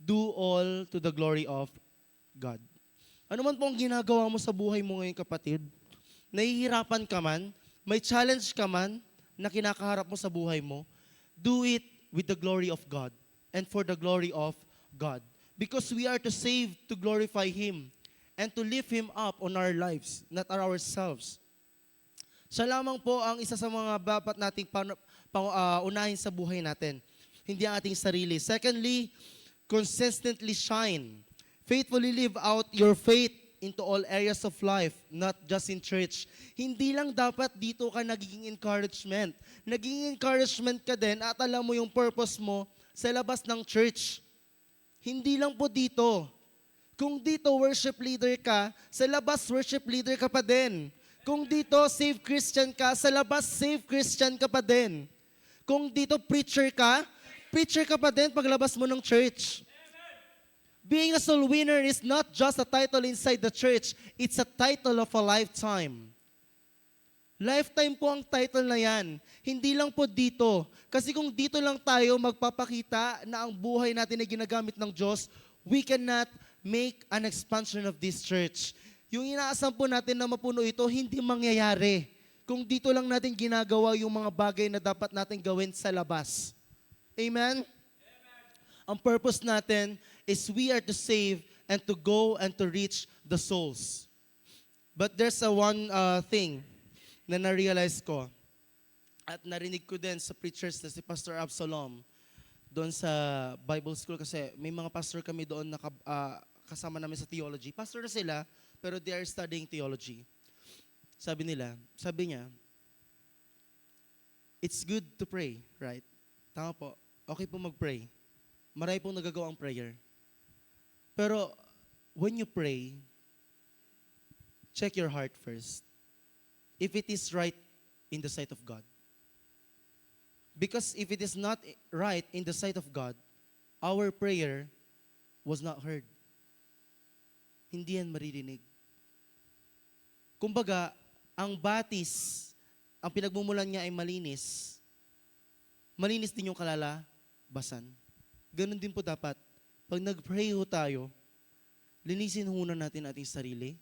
do all to the glory of God. Ano man pong ginagawa mo sa buhay mo ngayon, kapatid, nahihirapan ka man, may challenge ka man, na kinakaharap mo sa buhay mo, do it with the glory of God and for the glory of God. Because we are to save to glorify Him and to lift Him up on our lives, not ourselves. Siya lamang po ang isa sa mga dapat nating unahin sa buhay natin, hindi ang ating sarili. Secondly, consistently shine. Faithfully live out your faith into all areas of life, not just in church. Hindi lang dapat dito ka nagiging encouragement. Naging encouragement ka din at alam mo yung purpose mo sa labas ng church. Hindi lang po dito. Kung dito worship leader ka, sa labas worship leader ka pa din. Kung dito save Christian ka, sa labas save Christian ka pa din. Kung dito preacher ka pa din paglabas mo ng church. Being a soul winner is not just a title inside the church, it's a title of a lifetime. Lifetime po ang title na yan. Hindi lang po dito. Kasi kung dito lang tayo magpapakita na ang buhay natin ay ginagamit ng Diyos, we cannot make an expansion of this church. Yung inaasam po natin na mapuno ito, hindi mangyayari. Kung dito lang natin ginagawa yung mga bagay na dapat natin gawin sa labas. Amen? Ang purpose natin is we are to save and to go and to reach the souls. But there's one thing na na-realize ko at narinig ko din sa preachers na si Pastor Absalom doon sa Bible School kasi may mga pastor kami doon na kasama namin sa theology. Pastor na sila, pero they are studying theology. Sabi niya, it's good to pray, right? Tama po, okay po mag-pray. Marami pong nagagawa ang prayer. Pero when you pray, check your heart first. If it is right in the sight of God. Because if it is not right in the sight of God, our prayer was not heard. Hindi yan maririnig. Kumbaga, ang batis, ang pinagmumulan niya ay malinis. Malinis din yung kalalabasan. Ganon din po dapat. Pag nag-pray ho tayo, linisin muna natin ating sarili.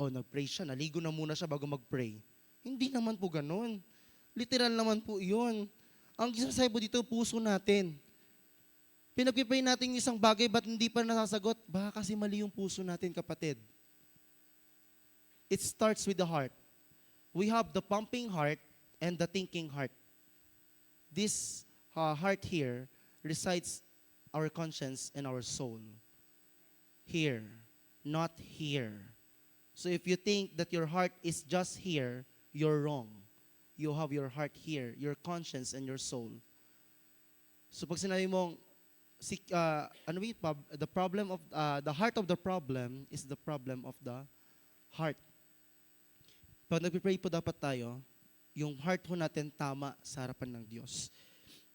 O nag-pray siya, naligo na muna siya bago mag-pray. Hindi naman po ganon. Literal naman po yun. Ang sinasabi po dito, puso natin. Pinag-pray natin yung isang bagay, ba't hindi pa nasasagot? Baka kasi mali yung puso natin, kapatid. It starts with the heart. We have the pumping heart and the thinking heart. This heart here resides our conscience and our soul. Here, not here. So if you think that your heart is just here, you're wrong. You have your heart here, your conscience and your soul. So pag sinabi mong, the heart of the problem is the problem of the heart. Pag nagpipray po dapat tayo, yung heart po natin tama sa harapan ng Diyos.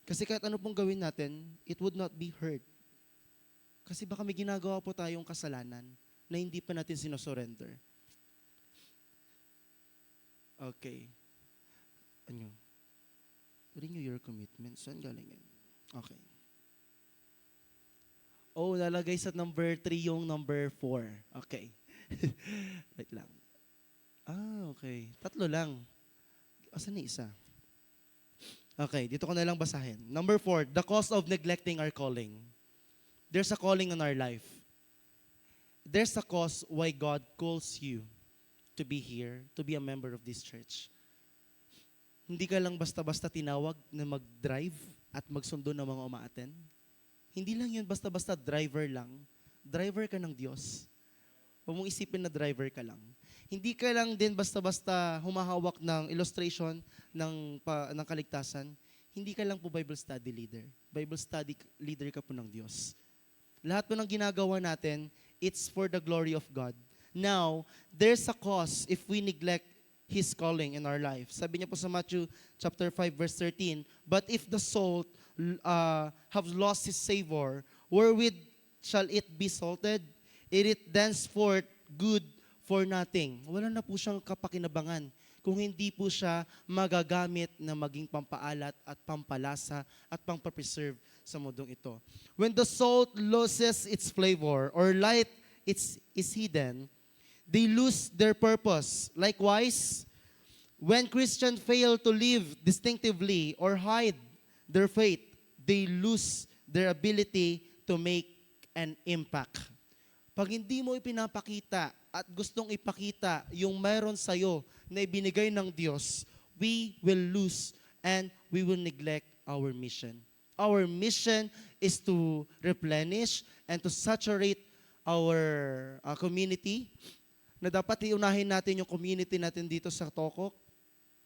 Kasi kahit ano pong gawin natin, it would not be heard. Kasi baka may ginagawa po tayong kasalanan na hindi pa natin sinosurrender. Okay. Renew your commitment. Saan galing yan? Okay. Lalagay sa number 3 yung number 4. Okay. Wait lang. Okay. 3 lang. Asan ni isa? Okay, dito ko na lang basahin. Number 4, the cause of neglecting our calling. There's a calling on our life. There's a cause why God calls you to be here, to be a member of this church. Hindi ka lang basta-basta tinawag na mag-drive at magsundo ng mga umaaten. Hindi lang yun basta-basta driver lang. Driver ka ng Diyos. Huwag mong isipin na driver ka lang. Hindi ka lang din basta-basta humahawak ng illustration ng kaligtasan. Hindi ka lang po Bible study leader. Bible study leader ka po ng Diyos. Lahat po ng ginagawa natin, it's for the glory of God. Now, there's a cause if we neglect His calling in our life. Sabi niya po sa Matthew chapter 5 verse 13, but if the salt have lost his savor, wherewith shall it be salted? It thenceforth good for nothing. Wala na po siyang kapakinabangan kung hindi po siya magagamit na maging pampaalat at pampalasa at pampapreserve sa mundong ito. When the salt loses its flavor or light is hidden, they lose their purpose. Likewise, When Christians fail to live distinctively or hide their faith, they lose their ability to make an impact. Pag hindi mo ipinapakita at gustong ipakita yung meron sa'yo na ibinigay ng Diyos, we will lose and we will neglect our mission. Our mission is to replenish and to saturate our community, na dapat iunahin natin yung community natin dito sa Tokok,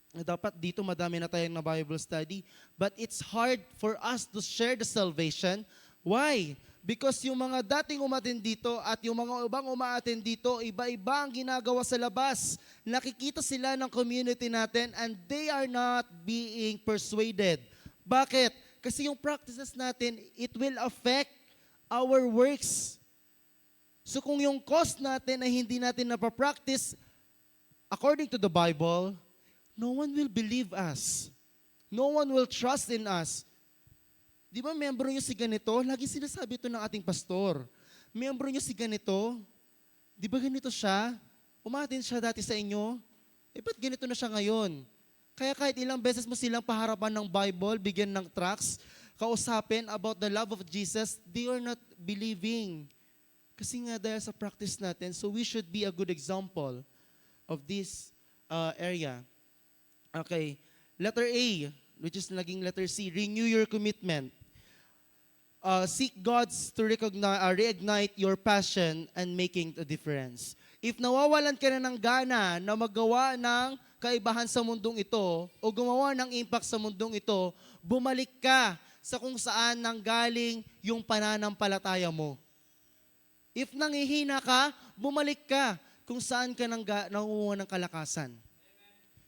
na dapat dito madami na tayong na Bible study, but it's hard for us to share the salvation. Why? Because yung mga dating umattend dito at yung mga ibang umaattend dito, iba-iba ang ginagawa sa labas. Nakikita sila ng community natin and they are not being persuaded. Bakit? Kasi yung practices natin, it will affect our works. So kung yung cause natin ay hindi natin napapractice according to the Bible, no one will believe us. No one will trust in us. Di ba membro nyo si ganito? Lagi sinasabi ito ng ating pastor. Membro nyo si ganito? Di ba ganito siya? Umatin siya dati sa inyo? Ba't ganito na siya ngayon? Kaya kahit ilang beses mo silang paharapan ng Bible, bigyan ng tracts, kausapin about the love of Jesus, they are not believing. Kasi nga dahil sa practice natin, so we should be a good example of this area. Okay, letter A, which is naging letter C, renew your commitment. Seek God's to reignite your passion and making a difference. If nawawalan ka na ng gana na magawa ng kaibahan sa mundong ito o gumawa ng impact sa mundong ito, bumalik ka sa kung saan nanggaling yung pananampalataya mo. If nangihina ka, bumalik ka kung saan ka nanguha ng kalakasan.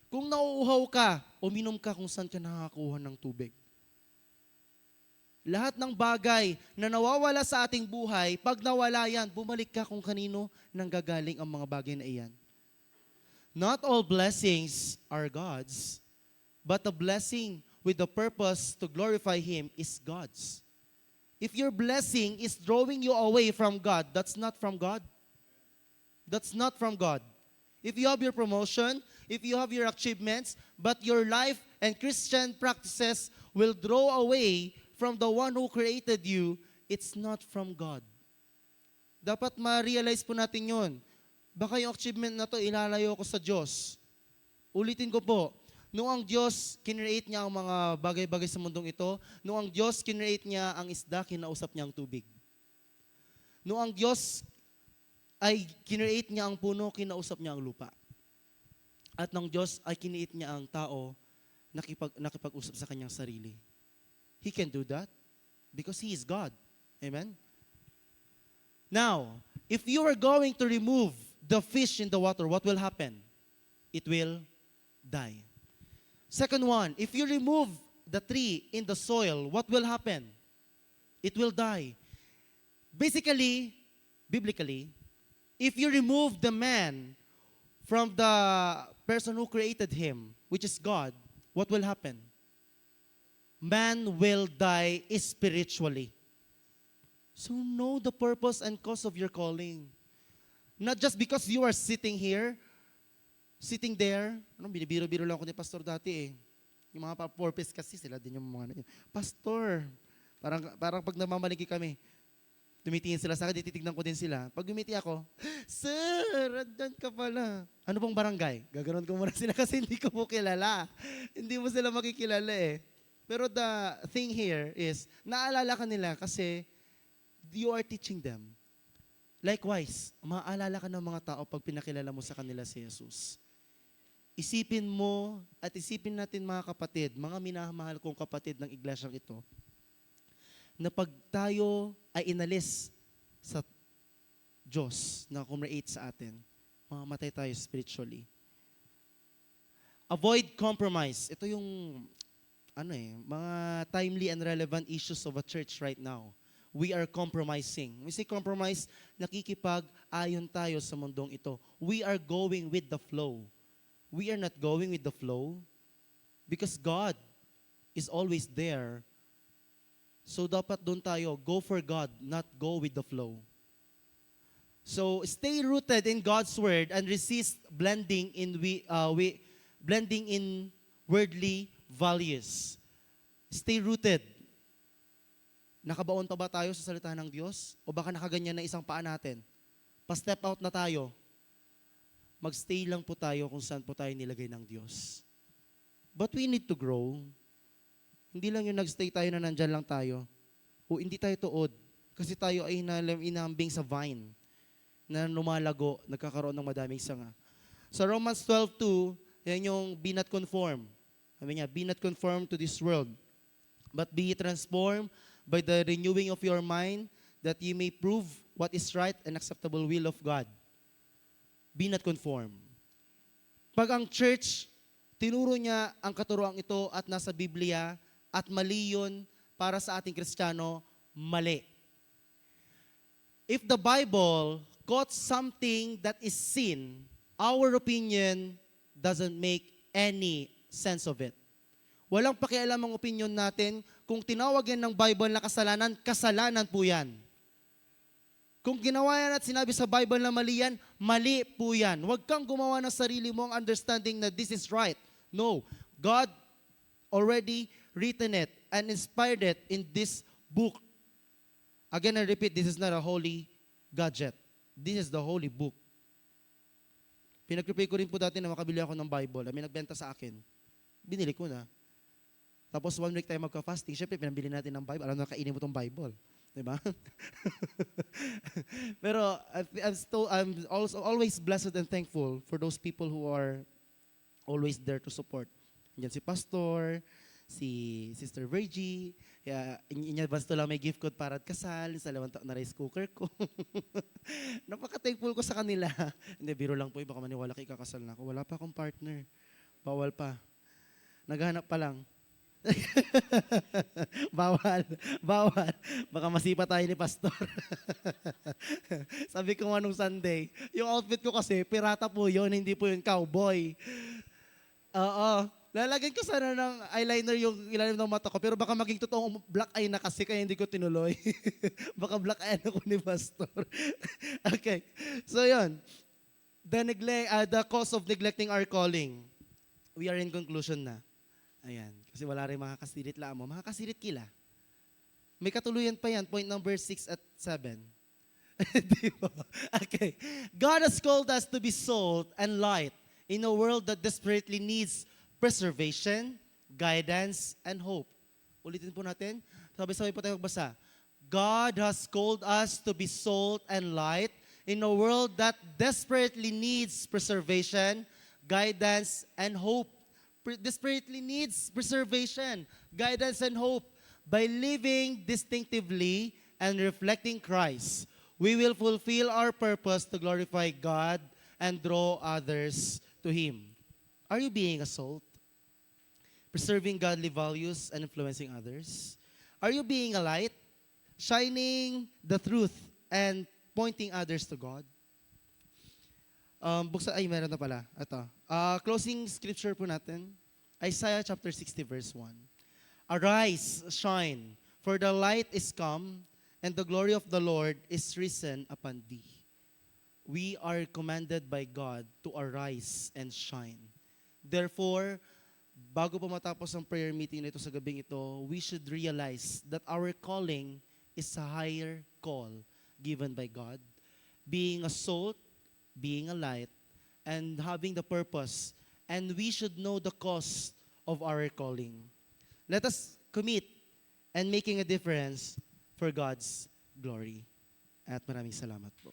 Kung nauuhaw ka, uminom ka kung saan ka nakakuha ng tubig. Lahat ng bagay na nawawala sa ating buhay, pag nawala yan, bumalik ka kung kanino nanggagaling ang mga bagay na iyan. Not all blessings are God's, but a blessing with the purpose to glorify Him is God's. If your blessing is drawing you away from God, that's not from God. That's not from God. If you have your promotion, if you have your achievements, but your life and Christian practices will draw away from the one who created you, it's not from God. Dapat ma-realize po natin yun. Baka yung achievement na to, ilalayo ko sa Diyos. Ulitin ko po, noong ang Diyos, kinreate niya ang mga bagay-bagay sa mundong ito, noong ang Diyos, kinreate niya ang isda, kinausap niya ang tubig. Noong ang Diyos ay kinreate niya ang puno, kinausap niya ang lupa. At noong Diyos ay kinreate niya ang tao, nakipag-usap sa kanyang sarili. He can do that because He is God. Amen? Now, if you are going to remove the fish in the water, what will happen? It will die. Second one, if you remove the tree in the soil, what will happen? It will die. Basically, biblically, if you remove the man from the person who created him, which is God, what will happen? Man will die spiritually. So know the purpose and cause of your calling. Not just because you are sitting here, sitting there. Binibiro-biro lang ako ni Pastor dati eh. Yung mga purpose kasi sila din yung mga Pastor, parang pag namamaligi kami, tumitingin sila sa akin, titignan ko din sila. Pag gumiti ako, Sir, andyan ka pala. Ano pong barangay? Gaganon ko muna sila kasi hindi ko mo kilala. Hindi mo sila makikilala eh. Pero the thing here is, naalala ka nila kasi you are teaching them. Likewise, maaalala ka ng mga tao pag pinakilala mo sa kanila si Jesus. Isipin mo at isipin natin mga kapatid, mga minamahal kong kapatid ng iglesyang ito, na pag tayo ay inalis sa Diyos na kumreate sa atin, mamamatay tayo spiritually. Avoid compromise. Ito yung mga timely and relevant issues of a church right now. We are compromising. When we say compromise, nakikipag-ayon tayo sa mundong ito. We are going with the flow. We are not going with the flow because God is always there. So dapat doon tayo, go for God, not go with the flow. So stay rooted in God's word and resist blending in blending in worldly values. Stay rooted. Nakabaon pa ba tayo sa salita ng Diyos? O baka nakaganyan na isang paa natin? Pa-step out na tayo. Mag-stay lang po tayo kung saan po tayo nilagay ng Diyos. But we need to grow. Hindi lang yung nag-stay tayo na nandyan lang tayo. O hindi tayo tuod. Kasi tayo ay inambing sa vine na lumalago, nagkakaroon ng madaming sanga. Sa Romans 12:2, yan yung be not conform. Sabi niya, be not conform to this world, but be transformed by the renewing of your mind, that you may prove what is right and acceptable will of God. Be not conform. Pag ang church, tinuro niya ang katuroang ito at nasa Biblia, at mali yun para sa ating Kristiyano, mali. If the Bible quotes something that is sin, our opinion doesn't make any sense of it. Walang pakialam ang opinion natin. Kung tinawag yan ng Bible na kasalanan, kasalanan po yan. Kung ginawa yan at sinabi sa Bible na mali yan, mali po yan. Huwag kang gumawa ng sarili mong understanding na this is right. No. God already written it and inspired it in this book. Again, I repeat, this is not a holy gadget. This is the holy book. Pinag-prepare ko rin po dati na makabili ako ng Bible. May nagbenta sa akin. Binili ko na. Tapos 1 week tayo magka-fasting. Siyempre, pinabili natin ng Bible. Alam na, kainin mo tong Bible. Diba? Pero I'm also always blessed and thankful for those people who are always there to support. Yan si Pastor, si Sister Virgie, inadvance to lang may gift code para at kasal, sa 5 taon na rice cooker ko. Napaka-thankful ko sa kanila. Hindi, biro lang po, baka maniwala kayo kakasal na ako. Wala pa akong partner. Bawal pa. Naghahanap pa lang. Bawal. Baka masipa tayo ni Pastor. Sabi ko anong Sunday, yung outfit ko kasi, pirata po yun, hindi po yun cowboy. Oo. Lalagyan ko sana ng eyeliner yung ilalim ng mata ko, pero baka maging totoong black eye na kasi, kaya hindi ko tinuloy. Baka black eye ako ni Pastor. Okay. So yun. The cause of neglecting our calling. We are in conclusion na. Ayan. Kasi wala rin makakasirit lang mo. Makakasirit kila. May katuluyan pa yan. Point number 6 at 7. Diba? Okay. God has called us to be salt and light in a world that desperately needs preservation, guidance, and hope. Ulitin po natin. Sabay-sabay po tayo magbasa. God has called us to be salt and light in a world that desperately needs preservation, guidance, and hope. Desperately needs preservation, guidance, and hope. By living distinctively and reflecting Christ, we will fulfill our purpose to glorify God and draw others to Him. Are you being a salt? Preserving godly values and influencing others? Are you being a light? Shining the truth and pointing others to God? Meron na pala. Ito. Closing scripture po natin. Isaiah chapter 60 verse 1. Arise, shine, for the light is come, and the glory of the Lord is risen upon thee. We are commanded by God to arise and shine. Therefore, bago pa matapos ang prayer meeting na ito sa gabing ito, we should realize that our calling is a higher call given by God. Being a salt, being a light, and having the purpose. And we should know the cause of our calling. Let us commit and making a difference for God's glory. At maraming salamat po.